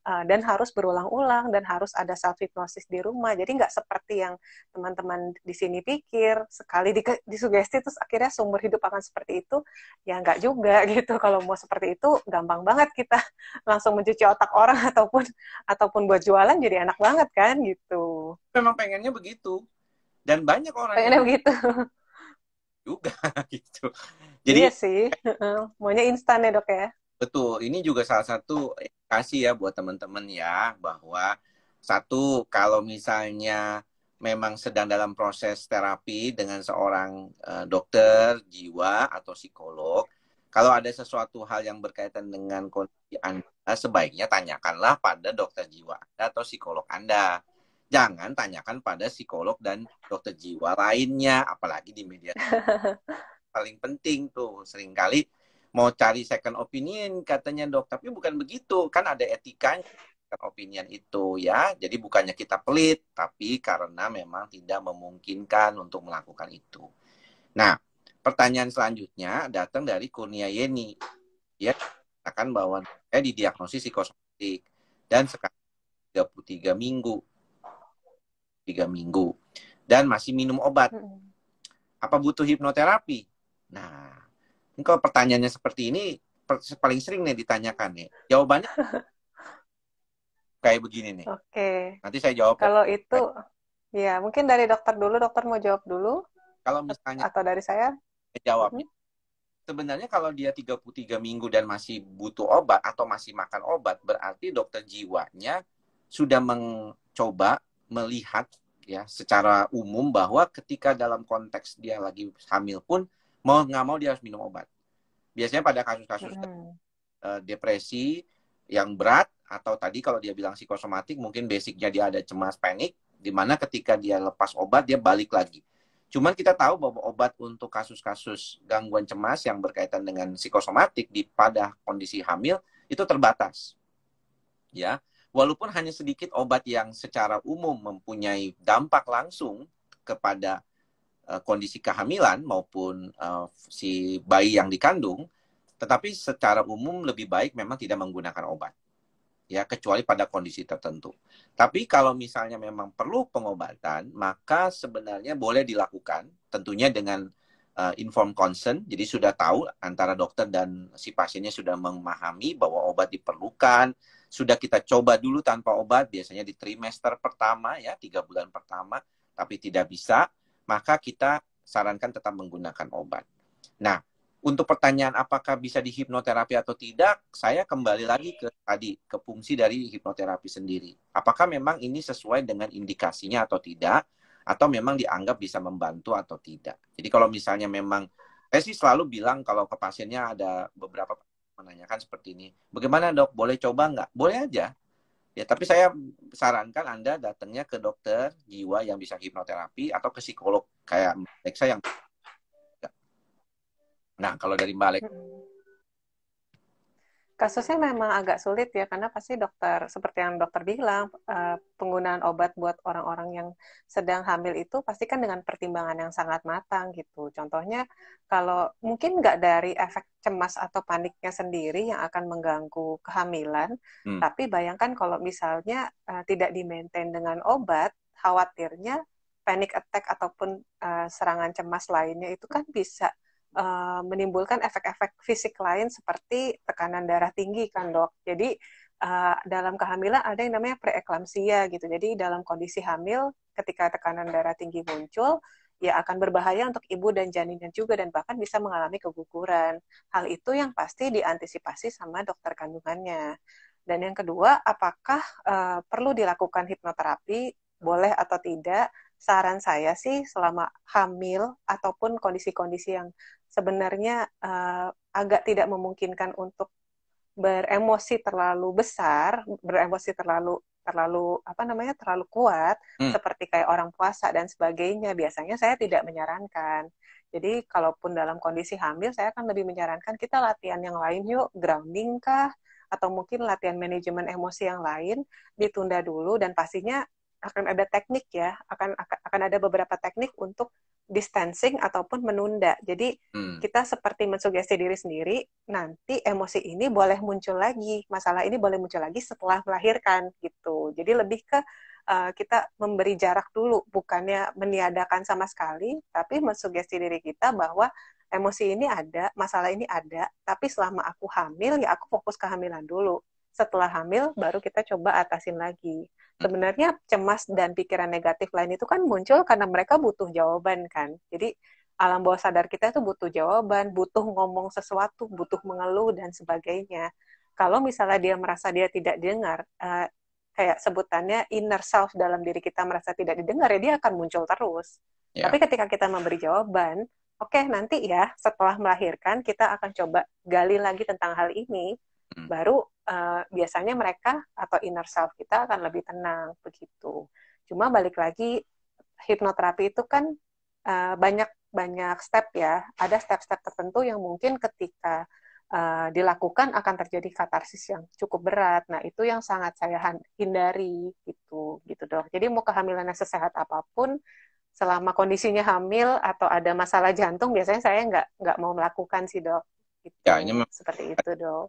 dan harus berulang-ulang, dan harus ada self hypnosis di rumah. Jadi nggak seperti yang teman-teman di sini pikir, sekali disugesti terus akhirnya seumur hidup akan seperti itu. Ya nggak juga gitu. Kalau mau seperti itu gampang banget kita langsung mencuci otak orang, ataupun buat jualan jadi enak banget kan gitu. Memang pengennya begitu, dan banyak orang yang Pengennya begitu. juga gitu. Iya Jadi sih. Maunya instan ya, Dok ya. betul, ini juga salah satu edukasi ya buat teman-teman ya, bahwa satu, kalau misalnya memang sedang dalam proses terapi dengan seorang dokter jiwa atau psikolog, kalau ada sesuatu hal yang berkaitan dengan kondisi Anda, sebaiknya tanyakanlah pada dokter jiwa Anda atau psikolog Anda. Jangan tanyakan pada psikolog dan dokter jiwa lainnya, apalagi di media. Paling penting tuh, seringkali mau cari second opinion katanya dok, tapi bukan begitu, kan ada etikanya second opinion itu ya. Jadi bukannya kita pelit, tapi karena memang tidak memungkinkan untuk melakukan itu. Nah, pertanyaan selanjutnya datang dari Kurnia Yeni. Dia katakan bahwa saya didiagnosis psikosomatik dan sekarang 33 minggu, 3 minggu, dan masih minum obat. Apa butuh hipnoterapi? Nah, ini kalau pertanyaannya seperti ini, paling sering nih ditanyakan nih. Jawabannya kayak begini nih. Oke. Nanti saya jawab ya. Kalau itu, ya mungkin dari dokter dulu, dokter mau jawab dulu, Kalau misalnya atau dari saya? jawabnya, sebenarnya kalau dia 33 minggu dan masih butuh obat atau masih makan obat, berarti dokter jiwanya sudah mencoba melihat ya secara umum bahwa ketika dalam konteks dia lagi hamil pun, mau nggak mau dia harus minum obat. Biasanya pada kasus-kasus depresi yang berat, atau tadi kalau dia bilang psikosomatik, mungkin basicnya dia ada cemas panik, di mana ketika dia lepas obat dia balik lagi. Cuman kita tahu bahwa obat untuk kasus-kasus gangguan cemas yang berkaitan dengan psikosomatik pada kondisi hamil itu terbatas. Ya, walaupun hanya sedikit obat yang secara umum mempunyai dampak langsung kepada kondisi kehamilan maupun si bayi yang dikandung, tetapi secara umum lebih baik memang tidak menggunakan obat. Ya, kecuali pada kondisi tertentu. Tapi kalau misalnya memang perlu pengobatan, maka sebenarnya boleh dilakukan, tentunya dengan informed consent. Jadi sudah tahu antara dokter dan si pasiennya sudah memahami bahwa obat diperlukan. Sudah kita coba dulu tanpa obat, biasanya di trimester pertama ya, 3 bulan pertama, tapi tidak bisa, maka kita sarankan tetap menggunakan obat. Nah, untuk pertanyaan apakah bisa dihipnoterapi atau tidak, saya kembali lagi ke tadi, ke fungsi dari hipnoterapi sendiri. Apakah memang ini sesuai dengan indikasinya atau tidak, atau memang dianggap bisa membantu atau tidak. Jadi kalau misalnya memang, saya sih selalu bilang kalau ke pasiennya ada beberapa menanyakan seperti ini, bagaimana dok, boleh coba nggak? Boleh aja. Ya, tapi saya sarankan Anda datangnya ke dokter jiwa yang bisa hipnoterapi atau ke psikolog kayak Alexa yang. Nah, kalau dari Mbak Alex. Kasusnya memang agak sulit ya, karena pasti dokter, seperti yang dokter bilang, penggunaan obat buat orang-orang yang sedang hamil itu pasti kan dengan pertimbangan yang sangat matang gitu. Contohnya, kalau mungkin nggak dari efek cemas atau paniknya sendiri yang akan mengganggu kehamilan, Hmm. tapi bayangkan kalau misalnya tidak di-maintain dengan obat, khawatirnya panic attack ataupun serangan cemas lainnya itu kan bisa menimbulkan efek-efek fisik lain seperti tekanan darah tinggi kan dok. Jadi dalam kehamilan ada yang namanya preeklamsia gitu. Jadi dalam kondisi hamil ketika tekanan darah tinggi muncul ya akan berbahaya untuk ibu dan janinnya juga dan bahkan bisa mengalami keguguran. Hal itu yang pasti diantisipasi sama dokter kandungannya. Dan yang kedua, apakah perlu dilakukan hipnoterapi? Boleh atau tidak? Saran saya sih selama hamil ataupun kondisi-kondisi yang sebenarnya agak tidak memungkinkan untuk beremosi terlalu besar, beremosi terlalu terlalu apa namanya terlalu kuat Hmm. seperti kayak orang puasa dan sebagainya. Biasanya saya tidak menyarankan. Jadi kalaupun dalam kondisi hamil, saya akan lebih menyarankan kita latihan yang lain yuk, grounding kah, atau mungkin latihan manajemen emosi yang lain ditunda dulu dan pastinya akan ada teknik ya, akan ada beberapa teknik untuk distancing ataupun menunda. Jadi Hmm. kita seperti mensugesti diri sendiri, nanti emosi ini boleh muncul lagi, masalah ini boleh muncul lagi setelah melahirkan gitu. Jadi lebih ke kita memberi jarak dulu, bukannya meniadakan sama sekali, tapi mensugesti diri kita bahwa emosi ini ada, masalah ini ada, tapi selama aku hamil ya aku fokus kehamilan dulu. Setelah hamil baru kita coba atasin lagi. Sebenarnya cemas dan pikiran negatif lain itu kan muncul karena mereka butuh jawaban kan. Jadi alam bawah sadar kita itu butuh jawaban, butuh ngomong sesuatu, butuh mengeluh dan sebagainya. Kalau misalnya dia merasa dia tidak dengar, kayak sebutannya inner self dalam diri kita merasa tidak didengar, ya dia akan muncul terus. Tapi Ya. ketika kita memberi jawaban, oke, nanti ya setelah melahirkan kita akan coba gali lagi tentang hal ini, Hmm. baru biasanya mereka atau inner self kita akan lebih tenang begitu. Cuma balik lagi hipnoterapi itu kan banyak banyak step ya. Ada step-step tertentu yang mungkin ketika dilakukan akan terjadi katarsis yang cukup berat. Nah, itu yang sangat saya hindari gitu, gitu dok. Jadi mau kehamilannya sesehat apapun, selama kondisinya hamil atau ada masalah jantung, biasanya saya nggak mau melakukan sih dok. Ya, ini Gitu, seperti itu dok.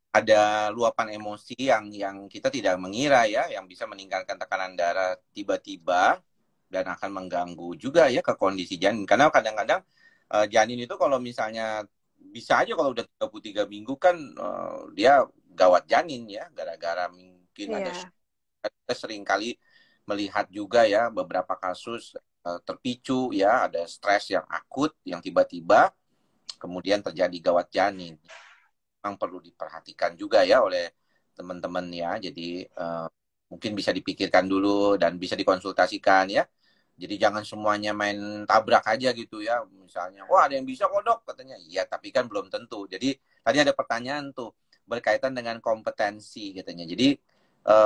ada luapan emosi yang kita tidak mengira ya, yang bisa meningkatkan tekanan darah tiba-tiba dan akan mengganggu juga ya ke kondisi janin. Karena kadang-kadang janin itu kalau misalnya bisa aja kalau udah 33 minggu kan dia gawat janin ya, gara-gara mungkin ada Iya. kita sering kali melihat juga ya beberapa kasus terpicu ya, ada stres yang akut yang tiba-tiba kemudian terjadi gawat janin. Memang perlu diperhatikan juga ya oleh teman-teman ya. Jadi mungkin bisa dipikirkan dulu dan bisa dikonsultasikan ya. Jadi jangan semuanya main tabrak aja gitu ya. Misalnya, wah ada yang bisa kok dok katanya. Iya, tapi kan belum tentu. Jadi tadi ada pertanyaan tuh berkaitan dengan kompetensi katanya. Jadi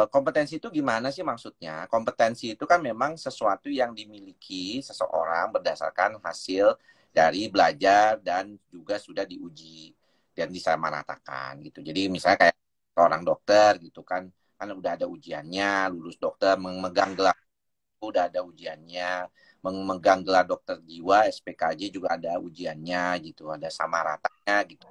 kompetensi itu gimana sih maksudnya? Kompetensi itu kan memang sesuatu yang dimiliki seseorang berdasarkan hasil dari belajar dan juga sudah diuji dan disamaratakan gitu. Jadi misalnya kayak seorang dokter gitu kan udah ada ujiannya, lulus dokter memegang gelar udah ada ujiannya, memegang gelar dokter jiwa SPKJ juga ada ujiannya gitu, ada samaratanya gitu.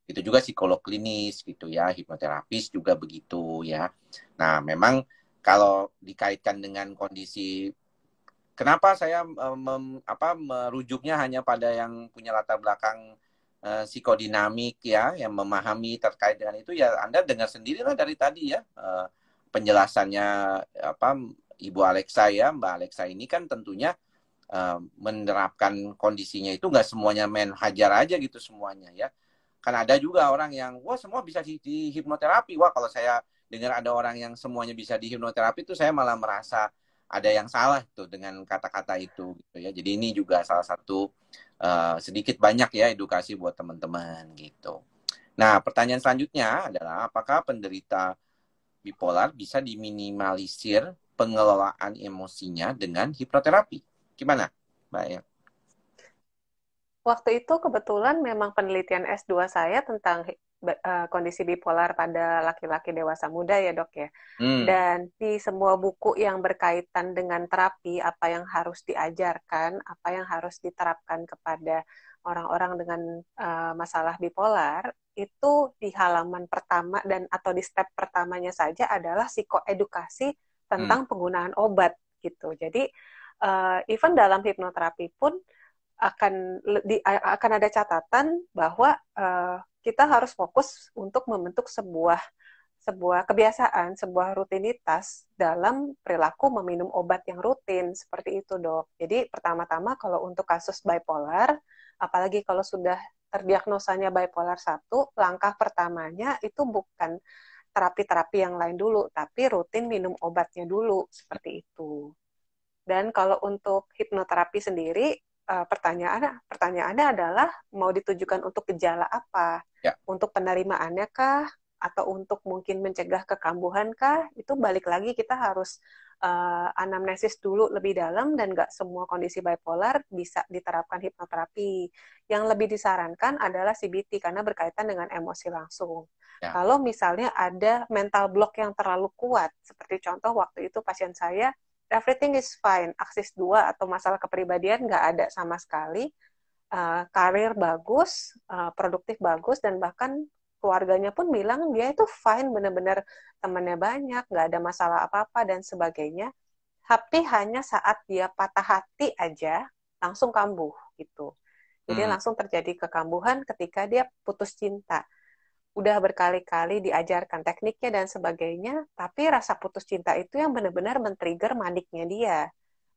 Itu juga psikolog klinis gitu ya, hipnoterapis juga begitu ya. Nah, memang kalau dikaitkan dengan kondisi kenapa saya merujuknya hanya pada yang punya latar belakang psikodinamik ya, yang memahami terkait dengan itu ya Anda dengar sendirilah dari tadi ya penjelasannya apa Ibu Alexa ya, Mbak Alexa ini kan tentunya menerapkan kondisinya itu nggak semuanya main hajar aja gitu semuanya ya. Kan ada juga orang yang wah semua bisa di hipnoterapi. Wah kalau saya dengar ada orang yang semuanya bisa di hipnoterapi itu saya malah merasa ada yang salah tuh dengan kata-kata itu gitu ya. Jadi ini juga salah satu sedikit banyak ya edukasi buat teman-teman gitu. Nah, pertanyaan selanjutnya adalah apakah penderita bipolar bisa diminimalisir pengelolaan emosinya dengan hipnoterapi? Gimana, Mbak ya? Waktu itu kebetulan memang penelitian S2 saya tentang kondisi bipolar pada laki-laki dewasa muda ya dok ya. Hmm. Dan di semua buku yang berkaitan dengan terapi, apa yang harus diajarkan, apa yang harus diterapkan kepada orang-orang dengan masalah bipolar, itu di halaman pertama dan atau di step pertamanya saja adalah psikoedukasi tentang penggunaan obat gitu. Jadi even dalam hipnoterapi pun akan ada catatan bahwa kita harus fokus untuk membentuk sebuah kebiasaan, sebuah rutinitas dalam perilaku meminum obat yang rutin seperti itu, Dok. Jadi pertama-tama kalau untuk kasus bipolar, apalagi kalau sudah terdiagnosanya bipolar 1, langkah pertamanya itu bukan terapi-terapi yang lain dulu, tapi rutin minum obatnya dulu seperti itu. Dan kalau untuk hipnoterapi sendiri, pertanyaannya adalah mau ditujukan untuk gejala apa? Ya. Untuk penerimaannya kah? Atau untuk mungkin mencegah kekambuhan kah? Itu balik lagi kita harus anamnesis dulu lebih dalam, dan nggak semua kondisi bipolar bisa diterapkan hipnoterapi. Yang lebih disarankan adalah CBT karena berkaitan dengan emosi langsung. Ya. Kalau misalnya ada mental block yang terlalu kuat, seperti contoh waktu itu pasien saya, everything is fine, aksis 2 atau masalah kepribadian nggak ada sama sekali, karir bagus, produktif bagus, dan bahkan keluarganya pun bilang dia itu fine, benar-benar temannya banyak, nggak ada masalah apa-apa dan sebagainya. Tapi hanya saat dia patah hati aja langsung kambuh gitu. Jadi langsung terjadi kekambuhan ketika dia putus cinta. Udah berkali-kali diajarkan tekniknya dan sebagainya, tapi rasa putus cinta itu yang benar-benar men-trigger maniknya dia.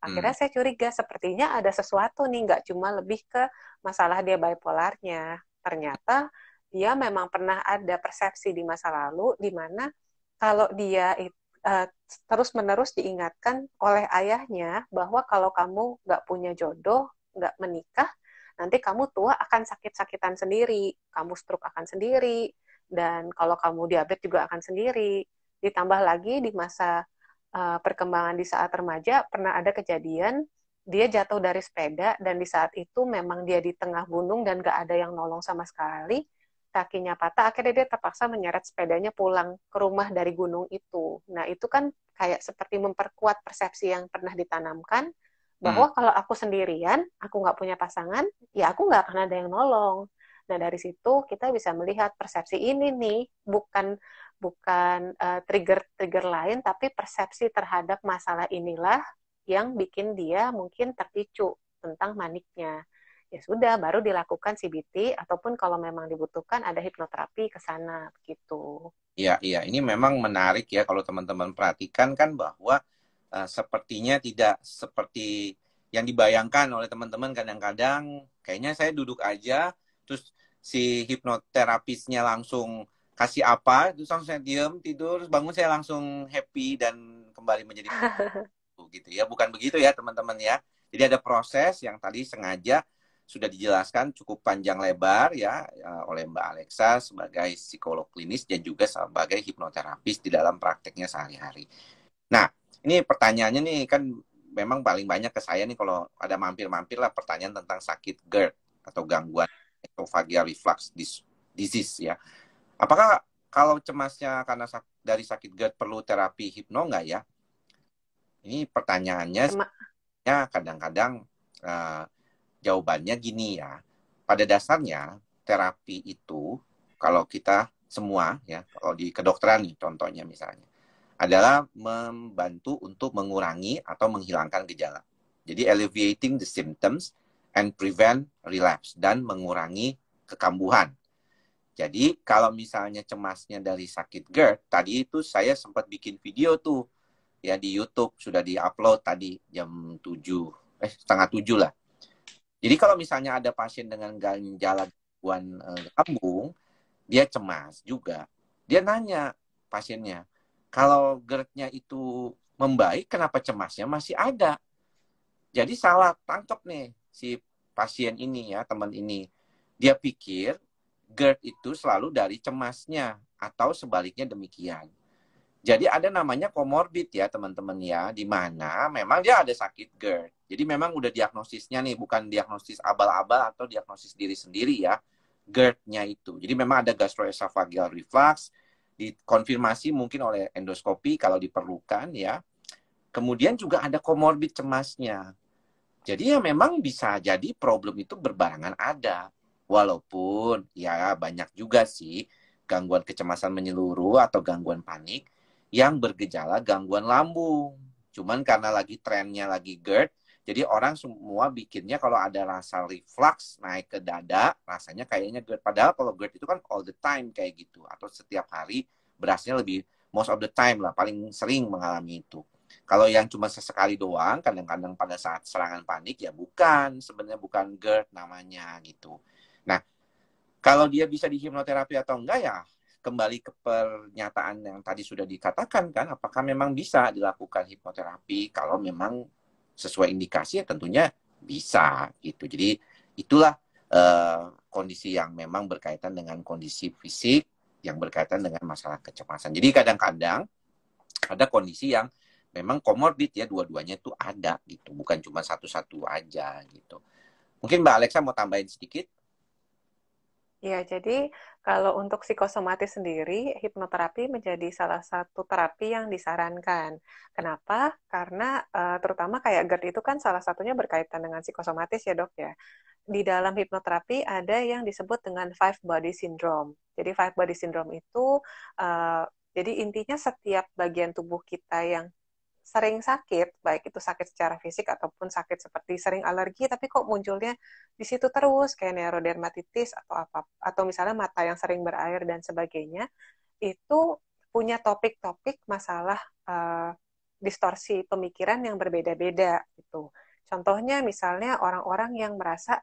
Akhirnya saya curiga, sepertinya ada sesuatu nih, nggak cuma lebih ke masalah dia bipolarnya. Ternyata dia memang pernah ada persepsi di masa lalu, di mana kalau dia terus-menerus diingatkan oleh ayahnya bahwa kalau kamu nggak punya jodoh, nggak menikah, nanti kamu tua akan sakit-sakitan sendiri, kamu stroke akan sendiri, dan kalau kamu diabetes juga akan sendiri. Ditambah lagi di masa perkembangan di saat remaja, pernah ada kejadian dia jatuh dari sepeda, dan di saat itu memang dia di tengah gunung dan gak ada yang nolong sama sekali, kakinya patah, akhirnya dia terpaksa menyeret sepedanya pulang ke rumah dari gunung itu. Nah itu kan kayak seperti memperkuat persepsi yang pernah ditanamkan, bahwa kalau aku sendirian, aku nggak punya pasangan, ya aku nggak akan ada yang nolong. Nah dari situ kita bisa melihat persepsi ini nih bukan trigger lain, tapi persepsi terhadap masalah inilah yang bikin dia mungkin terpicu tentang maniknya. Ya sudah, baru dilakukan CBT ataupun kalau memang dibutuhkan ada hipnoterapi ke sana begitu. Iya, iya. Ini memang menarik ya kalau teman-teman perhatikan kan bahwa sepertinya tidak seperti yang dibayangkan oleh teman-teman. Kadang-kadang kayaknya saya duduk aja, terus si hipnoterapisnya langsung kasih apa, terus langsung saya diem, tidur, terus bangun saya langsung happy dan kembali menjadi gitu ya. Bukan begitu ya teman-teman ya. Jadi ada proses yang tadi sengaja sudah dijelaskan cukup panjang lebar ya oleh Mbak Alexa sebagai psikolog klinis dan juga sebagai hipnoterapis di dalam prakteknya sehari-hari. Nah, ini pertanyaannya nih kan memang paling banyak ke saya nih kalau ada mampir-mampir lah pertanyaan tentang sakit GERD atau gangguan esophageal reflux disease ya. Apakah kalau cemasnya karena dari sakit GERD perlu terapi hipno nggak ya? Ini pertanyaannya kadang-kadang jawabannya gini ya. Pada dasarnya terapi itu kalau kita semua ya, kalau di kedokteran nih contohnya misalnya, adalah membantu untuk mengurangi atau menghilangkan gejala. Jadi alleviating the symptoms and prevent relapse, dan mengurangi kekambuhan. Jadi kalau misalnya cemasnya dari sakit GERD, tadi itu saya sempat bikin video tuh ya di YouTube, sudah di-upload tadi jam 7, setengah 7 lah. Jadi kalau misalnya ada pasien dengan gejala gangguan lambung, dia cemas juga. Dia nanya pasiennya, kalau GERD-nya itu membaik, kenapa cemasnya masih ada? Jadi salah tangkap nih si pasien ini ya, teman ini. Dia pikir GERD itu selalu dari cemasnya, atau sebaliknya demikian. Jadi ada namanya komorbid ya teman-teman ya, di mana memang dia ada sakit GERD. Jadi memang udah diagnosisnya nih, bukan diagnosis abal-abal atau diagnosis diri sendiri ya. GERD-nya itu. Jadi memang ada gastroesophageal reflux, dikonfirmasi mungkin oleh endoskopi kalau diperlukan ya. Kemudian juga ada komorbid cemasnya. Jadi ya memang bisa jadi problem itu berbarengan ada. Walaupun ya banyak juga sih gangguan kecemasan menyeluruh atau gangguan panik yang bergejala gangguan lambung. Cuman karena lagi trennya lagi GERD, jadi orang semua bikinnya kalau ada rasa reflux naik ke dada, rasanya kayaknya GERD. Padahal kalau GERD itu kan all the time kayak gitu. Atau setiap hari berasnya lebih most of the time lah, paling sering mengalami itu. Kalau yang cuma sesekali doang, kadang-kadang pada saat serangan panik, ya bukan. Sebenarnya bukan GERD namanya gitu. Nah, kalau dia bisa dihipnoterapi atau enggak ya, kembali ke pernyataan yang tadi sudah dikatakan kan, apakah memang bisa dilakukan hipnoterapi? Kalau memang sesuai indikasi ya tentunya bisa gitu. Jadi itulah kondisi yang memang berkaitan dengan kondisi fisik yang berkaitan dengan masalah kecemasan. Jadi kadang-kadang ada kondisi yang memang komorbid ya, dua-duanya itu ada gitu, bukan cuma satu-satu aja gitu. Mungkin Mbak Alexa mau tambahin sedikit? Ya, jadi kalau untuk psikosomatis sendiri, hipnoterapi menjadi salah satu terapi yang disarankan. Kenapa? Karena terutama kayak GERD itu kan salah satunya berkaitan dengan psikosomatis ya dok ya. Di dalam hipnoterapi ada yang disebut dengan five body syndrome. Jadi five body syndrome itu, jadi intinya setiap bagian tubuh kita yang sering sakit, baik itu sakit secara fisik ataupun sakit seperti sering alergi, tapi kok munculnya di situ terus, kayak neurodermatitis atau apa, atau misalnya mata yang sering berair dan sebagainya, itu punya topik-topik masalah distorsi pemikiran yang berbeda-beda gitu. Contohnya misalnya orang-orang yang merasa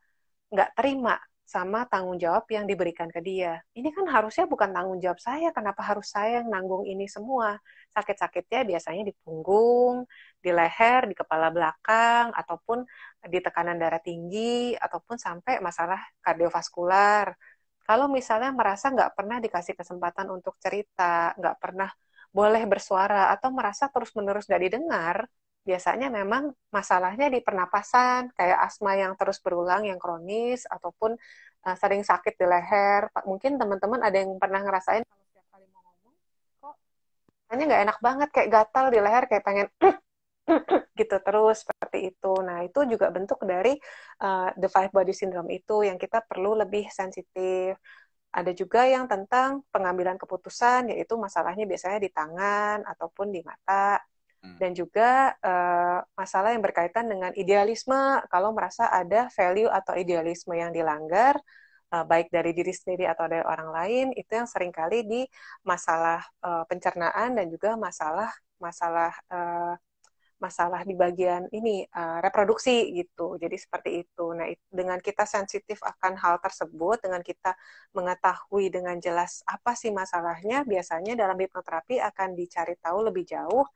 nggak terima sama tanggung jawab yang diberikan ke dia. Ini kan harusnya bukan tanggung jawab saya, kenapa harus saya yang nanggung ini semua? Sakit-sakitnya biasanya di punggung, di leher, di kepala belakang, ataupun di tekanan darah tinggi, ataupun sampai masalah kardiovaskular. Kalau misalnya merasa nggak pernah dikasih kesempatan untuk cerita, nggak pernah boleh bersuara, atau merasa terus-menerus nggak didengar, biasanya memang masalahnya di pernapasan, kayak asma yang terus berulang, yang kronis, ataupun sering sakit di leher. Mungkin teman-teman ada yang pernah ngerasain kalau setiap kali mau ngomong, kok kayaknya nggak enak banget, kayak gatal di leher, kayak pengen gitu terus, seperti itu. Nah, itu juga bentuk dari the five body syndrome itu yang kita perlu lebih sensitif. Ada juga yang tentang pengambilan keputusan, yaitu masalahnya biasanya di tangan ataupun di mata. Dan juga masalah yang berkaitan dengan idealisme, kalau merasa ada value atau idealisme yang dilanggar, baik dari diri sendiri atau dari orang lain, itu yang seringkali di masalah pencernaan dan juga masalah di bagian ini reproduksi gitu. Jadi seperti itu. Nah, dengan kita sensitif akan hal tersebut, dengan kita mengetahui dengan jelas apa sih masalahnya, biasanya dalam hipnoterapi akan dicari tahu lebih jauh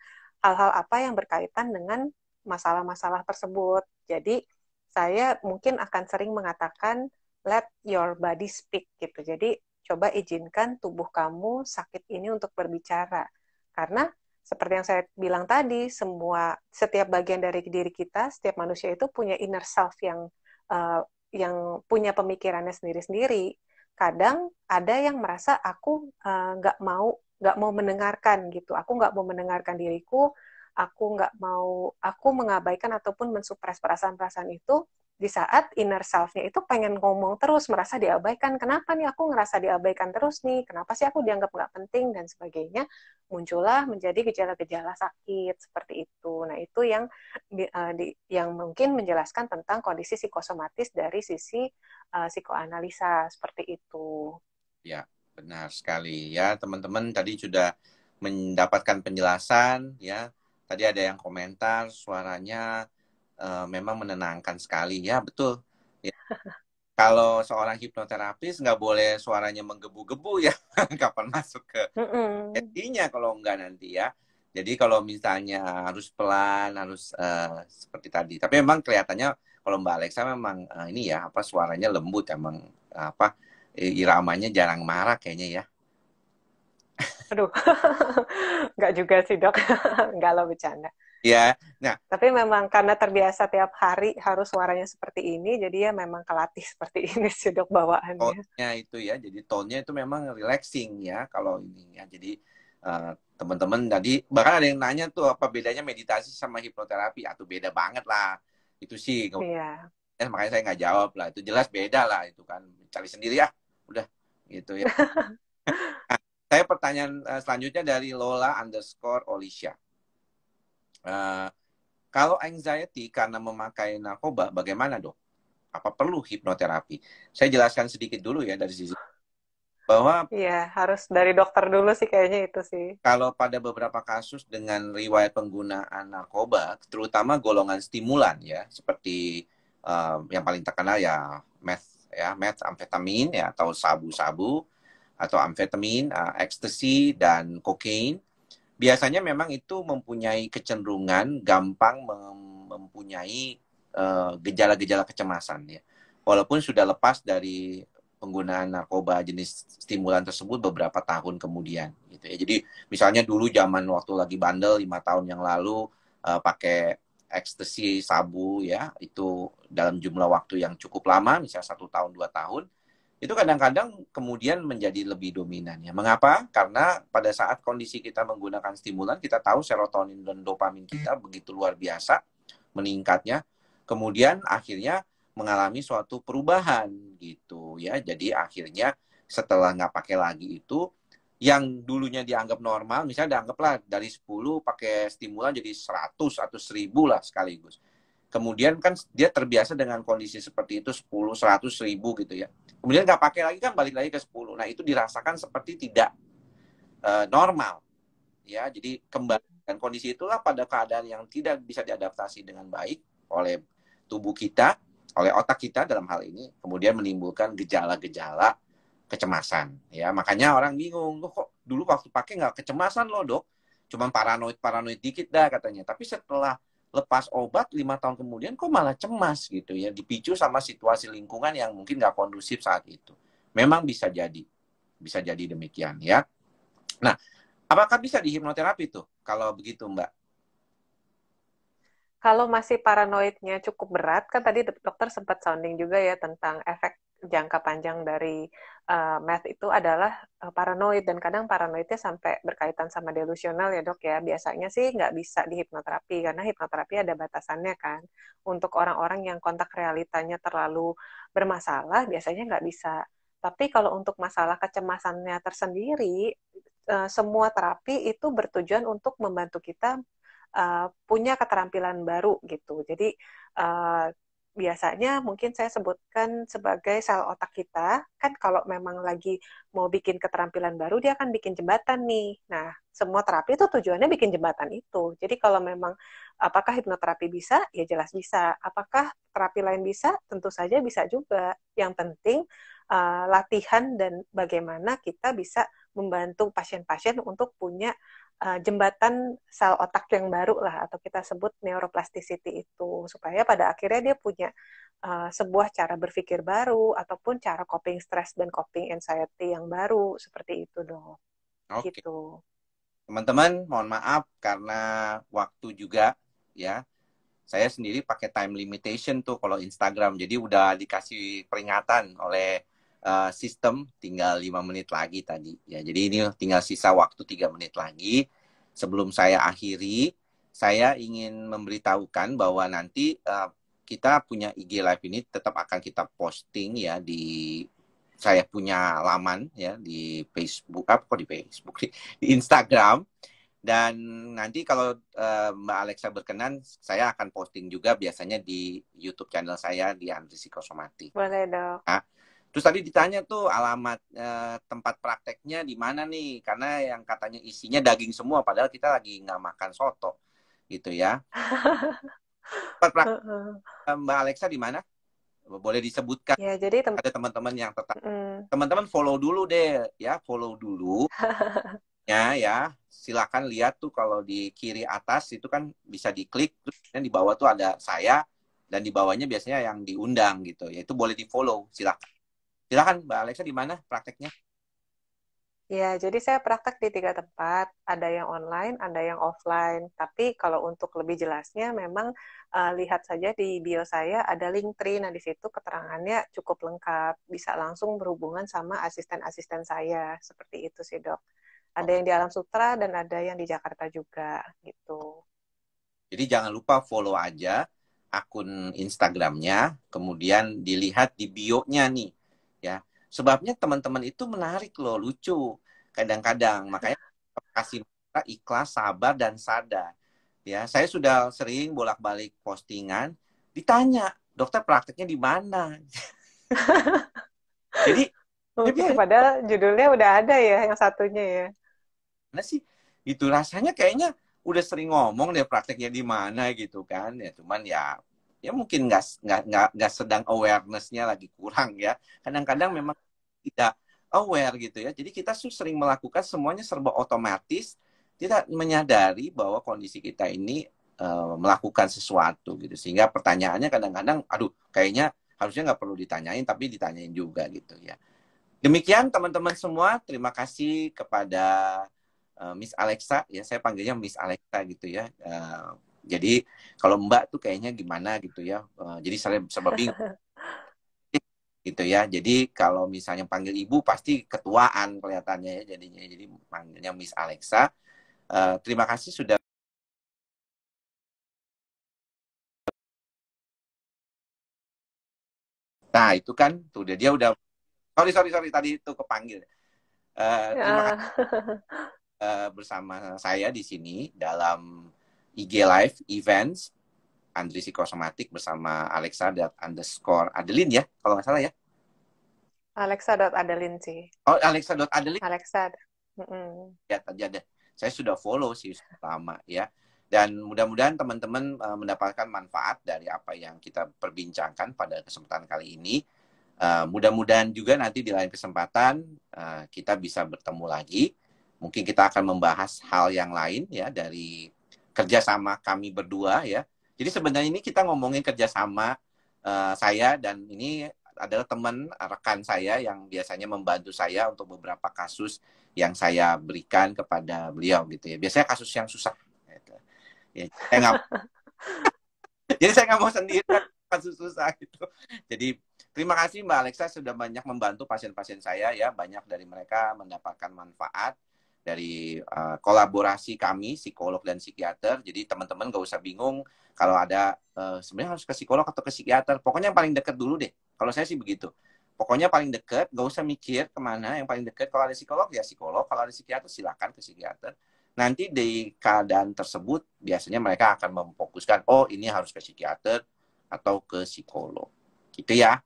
hal-hal apa yang berkaitan dengan masalah-masalah tersebut. Jadi saya mungkin akan sering mengatakan let your body speak gitu. Jadi coba izinkan tubuh kamu sakit ini untuk berbicara. Karena seperti yang saya bilang tadi, setiap bagian dari diri kita, setiap manusia itu punya inner self yang punya pemikirannya sendiri-sendiri. Kadang ada yang merasa aku nggak mau mendengarkan gitu. Aku nggak mau mendengarkan diriku. Aku mengabaikan ataupun mensupres perasaan-perasaan itu di saat inner self-nya itu pengen ngomong terus, merasa diabaikan. Kenapa nih aku ngerasa diabaikan terus nih? Kenapa sih aku dianggap nggak penting dan sebagainya? Muncullah menjadi gejala-gejala sakit seperti itu. Nah, itu yang mungkin menjelaskan tentang kondisi psikosomatis dari sisi psikoanalisa seperti itu. Ya, benar sekali ya teman-teman, tadi sudah mendapatkan penjelasan ya. Tadi ada yang komentar suaranya memang menenangkan sekali ya, betul ya. Kalau seorang hipnoterapis nggak boleh suaranya menggebu-gebu ya kapan masuk ke sesinya kalau enggak nanti ya. Jadi kalau misalnya harus pelan, harus seperti tadi. Tapi memang kelihatannya kalau Mbak Alexa memang ini ya, apa, suaranya lembut, emang apa, iramanya jarang marah kayaknya ya. Aduh, nggak juga sih dok, nggak lo bercanda. Ya. Nah, Tapi memang karena terbiasa tiap hari harus suaranya seperti ini, jadi ya memang kelatih seperti ini sih dok bawaannya. tone-nya itu ya, jadi tone-nya itu memang relaxing ya kalau ini ya. Jadi teman-teman tadi bahkan ada yang nanya tuh apa bedanya meditasi sama hipnoterapi, atau beda banget lah. Itu sih Iya. makanya saya nggak jawab lah. Itu jelas beda lah itu kan. Cari sendiri ya. Udah gitu ya. Nah, saya pertanyaan selanjutnya dari Lola underscore Olisha. Eh, Kalau anxiety karena memakai narkoba, bagaimana dok? Apa perlu hipnoterapi? Saya jelaskan sedikit dulu ya dari sisi bahwa Iya, harus dari dokter dulu sih kayaknya itu sih. kalau pada beberapa kasus dengan riwayat penggunaan narkoba, terutama golongan stimulan ya, seperti yang paling terkenal ya meth, amfetamin ya atau sabu-sabu atau amfetamin, ekstasi dan kokain, biasanya memang itu mempunyai kecenderungan gampang mempunyai gejala-gejala kecemasan ya. Walaupun sudah lepas dari penggunaan narkoba jenis stimulan tersebut beberapa tahun kemudian gitu ya. Jadi misalnya dulu zaman waktu lagi bandel 5 tahun yang lalu pakai ekstasi sabu ya, itu dalam jumlah waktu yang cukup lama, misalnya 1 tahun 2 tahun, itu kadang-kadang kemudian menjadi lebih dominan ya. Mengapa? Karena pada saat kondisi kita menggunakan stimulan, kita tahu serotonin dan dopamin kita begitu luar biasa meningkatnya, kemudian akhirnya mengalami suatu perubahan gitu ya. Jadi akhirnya setelah nggak pakai lagi itu, yang dulunya dianggap normal, misalnya dianggaplah dari 10 pakai stimulan jadi 100 atau 1000 lah sekaligus. Kemudian kan dia terbiasa dengan kondisi seperti itu, 10, 100, 1000 gitu ya. Kemudian nggak pakai lagi kan balik lagi ke 10. Nah itu dirasakan seperti tidak normal ya. Jadi kembali, dan kondisi itulah pada keadaan yang tidak bisa diadaptasi dengan baik oleh tubuh kita, oleh otak kita dalam hal ini, kemudian menimbulkan gejala-gejala kecemasan ya. Makanya orang bingung, kok dulu waktu pakai nggak kecemasan loh dok, cuman paranoid dikit dah katanya, tapi setelah lepas obat 5 tahun kemudian kok malah cemas gitu ya, dipicu sama situasi lingkungan yang mungkin nggak kondusif saat itu. Memang bisa jadi demikian ya. Nah, apakah bisa dihipnoterapi tuh kalau begitu Mbak? Kalau masih paranoidnya cukup berat, kan tadi dokter sempat sounding juga ya tentang efek jangka panjang dari meth itu adalah paranoid, dan kadang paranoidnya sampai berkaitan sama delusional ya dok ya. Biasanya sih nggak bisa di hipnoterapi karena hipnoterapi ada batasannya kan. Untuk orang-orang yang kontak realitanya terlalu bermasalah biasanya nggak bisa. Tapi kalau untuk masalah kecemasannya tersendiri, semua terapi itu bertujuan untuk membantu kita punya keterampilan baru gitu. Jadi biasanya mungkin saya sebutkan sebagai sel otak kita, kan kalau memang lagi mau bikin keterampilan baru, dia akan bikin jembatan nih. Nah, semua terapi itu tujuannya bikin jembatan itu. Jadi kalau memang apakah hipnoterapi bisa? Ya jelas bisa. Apakah terapi lain bisa? Tentu saja bisa juga. Yang penting latihan dan bagaimana kita bisa membantu pasien-pasien untuk punya jembatan sel otak yang baru lah, atau kita sebut neuroplasticity itu, supaya pada akhirnya dia punya sebuah cara berpikir baru ataupun cara coping stress dan coping anxiety yang baru seperti itu dong. Oke, Gitu. teman-teman, mohon maaf karena waktu juga ya. Saya sendiri pakai time limitation tuh kalau Instagram, jadi udah dikasih peringatan oleh sistem tinggal 5 menit lagi tadi ya. Jadi ini tinggal sisa waktu 3 menit lagi. Sebelum saya akhiri, saya ingin memberitahukan bahwa nanti kita punya IG Live ini tetap akan kita posting ya di, saya punya laman ya di Facebook, apa kok di Facebook, di Instagram. Dan nanti kalau Mbak Alexa berkenan, saya akan posting juga biasanya di YouTube channel saya di Andri Psikosomatik. Boleh dok. Nah, terus tadi ditanya tuh alamat tempat prakteknya di mana nih? Karena yang katanya isinya daging semua, padahal kita lagi nggak makan soto, gitu ya. Tempat praktek Mbak Alexa di mana? Boleh disebutkan? Ya, jadi Ada teman-teman yang tertarik. mm, Teman-teman follow dulu deh, ya, follow dulu. Ya, silakan lihat tuh kalau di kiri atas itu kan bisa diklik, terus di bawah tuh ada saya, dan di bawahnya biasanya yang diundang gitu ya, itu boleh di follow. Silakan Mbak Alexa, di mana prakteknya? Ya, jadi saya praktek di 3 tempat. Ada yang online, ada yang offline. Tapi kalau untuk lebih jelasnya, memang lihat saja di bio saya ada Linktree. Nah, di situ keterangannya cukup lengkap. Bisa langsung berhubungan sama asisten-asisten saya. Seperti itu sih, Dok. Ada Oke. yang di Alam Sutra dan ada yang di Jakarta juga, gitu. Jadi jangan lupa follow aja akun Instagramnya, kemudian dilihat di bio-nya nih, ya. Sebabnya teman-teman itu menarik loh, lucu. Kadang-kadang, makanya kasih ikhlas, sabar, dan sadar. Ya, saya sudah sering bolak-balik postingan, ditanya, dokter prakteknya di mana? Jadi, Oh, ya gitu. biar Padahal judulnya udah ada ya, yang satunya ya. mana sih? Itu rasanya kayaknya udah sering ngomong deh prakteknya di mana gitu kan. Ya cuman ya mungkin nggak sedang awareness-nya lagi kurang ya. Kadang-kadang memang tidak aware gitu ya. Jadi kita sering melakukan semuanya serba otomatis, tidak menyadari bahwa kondisi kita ini melakukan sesuatu gitu. Sehingga pertanyaannya kadang-kadang, aduh kayaknya harusnya nggak perlu ditanyain, tapi ditanyain juga gitu ya. Demikian teman-teman semua, terima kasih kepada Miss Alexa, ya saya panggilnya Miss Alexa gitu ya. Jadi kalau Mbak tuh kayaknya gimana gitu ya. Jadi saya serba bingung gitu ya. Jadi kalau misalnya panggil ibu pasti ketuaan kelihatannya ya jadinya. Jadi panggilnya Miss Alexa. Terima kasih sudah. Nah itu kan tuh dia udah. Sorry sorry sorry tadi itu kepanggil. Terima kasih Ya. bersama saya di sini dalam IG Live Events Andri Psikosomatik bersama Alexa underscore Adeline ya, kalau nggak salah ya. Alexa.Adeline sih. Oh, Alexa.Adeline Alexa. Mm-mm. ya tadi ada. Saya sudah follow sih lama ya. Dan mudah-mudahan teman-teman mendapatkan manfaat dari apa yang kita perbincangkan pada kesempatan kali ini. Mudah-mudahan juga nanti di lain kesempatan kita bisa bertemu lagi. Mungkin kita akan membahas hal yang lain ya dari kerjasama kami berdua ya. Jadi sebenarnya ini kita ngomongin kerjasama saya dan ini adalah teman rekan saya yang biasanya membantu saya untuk beberapa kasus yang saya berikan kepada beliau gitu ya. Biasanya kasus yang susah. Gitu. Ya, saya nggak, jadi saya nggak mau sendiri kasus susah gitu. Jadi terima kasih Mbak Alexa sudah banyak membantu pasien-pasien saya ya. Banyak dari mereka mendapatkan manfaat dari kolaborasi kami psikolog dan psikiater. Jadi teman-teman gak usah bingung kalau ada sebenarnya harus ke psikolog atau ke psikiater. Pokoknya yang paling dekat dulu deh. Kalau saya sih begitu. Pokoknya paling dekat, gak usah mikir kemana. Yang paling dekat kalau ada psikolog ya psikolog, kalau ada psikiater silakan ke psikiater. Nanti di keadaan tersebut biasanya mereka akan memfokuskan, oh ini harus ke psikiater atau ke psikolog. Gitu ya,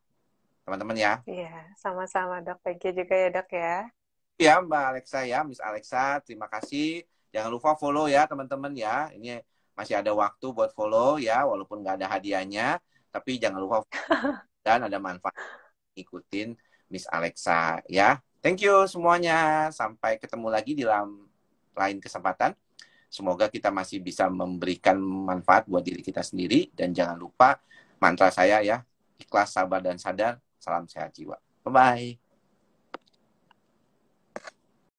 teman-teman ya. Iya, sama-sama Dok. Thank you juga ya Dok ya. Ya, Mbak Alexa ya, Miss Alexa, terima kasih. Jangan lupa follow ya, teman-teman ya. Ini masih ada waktu buat follow ya, walaupun nggak ada hadiahnya. Tapi jangan lupa dan ada manfaat ikutin Miss Alexa ya. Thank you semuanya. Sampai ketemu lagi di dalam lain kesempatan. Semoga kita masih bisa memberikan manfaat buat diri kita sendiri. Dan jangan lupa mantra saya ya, ikhlas, sabar, dan sadar. Salam sehat jiwa. Bye-bye.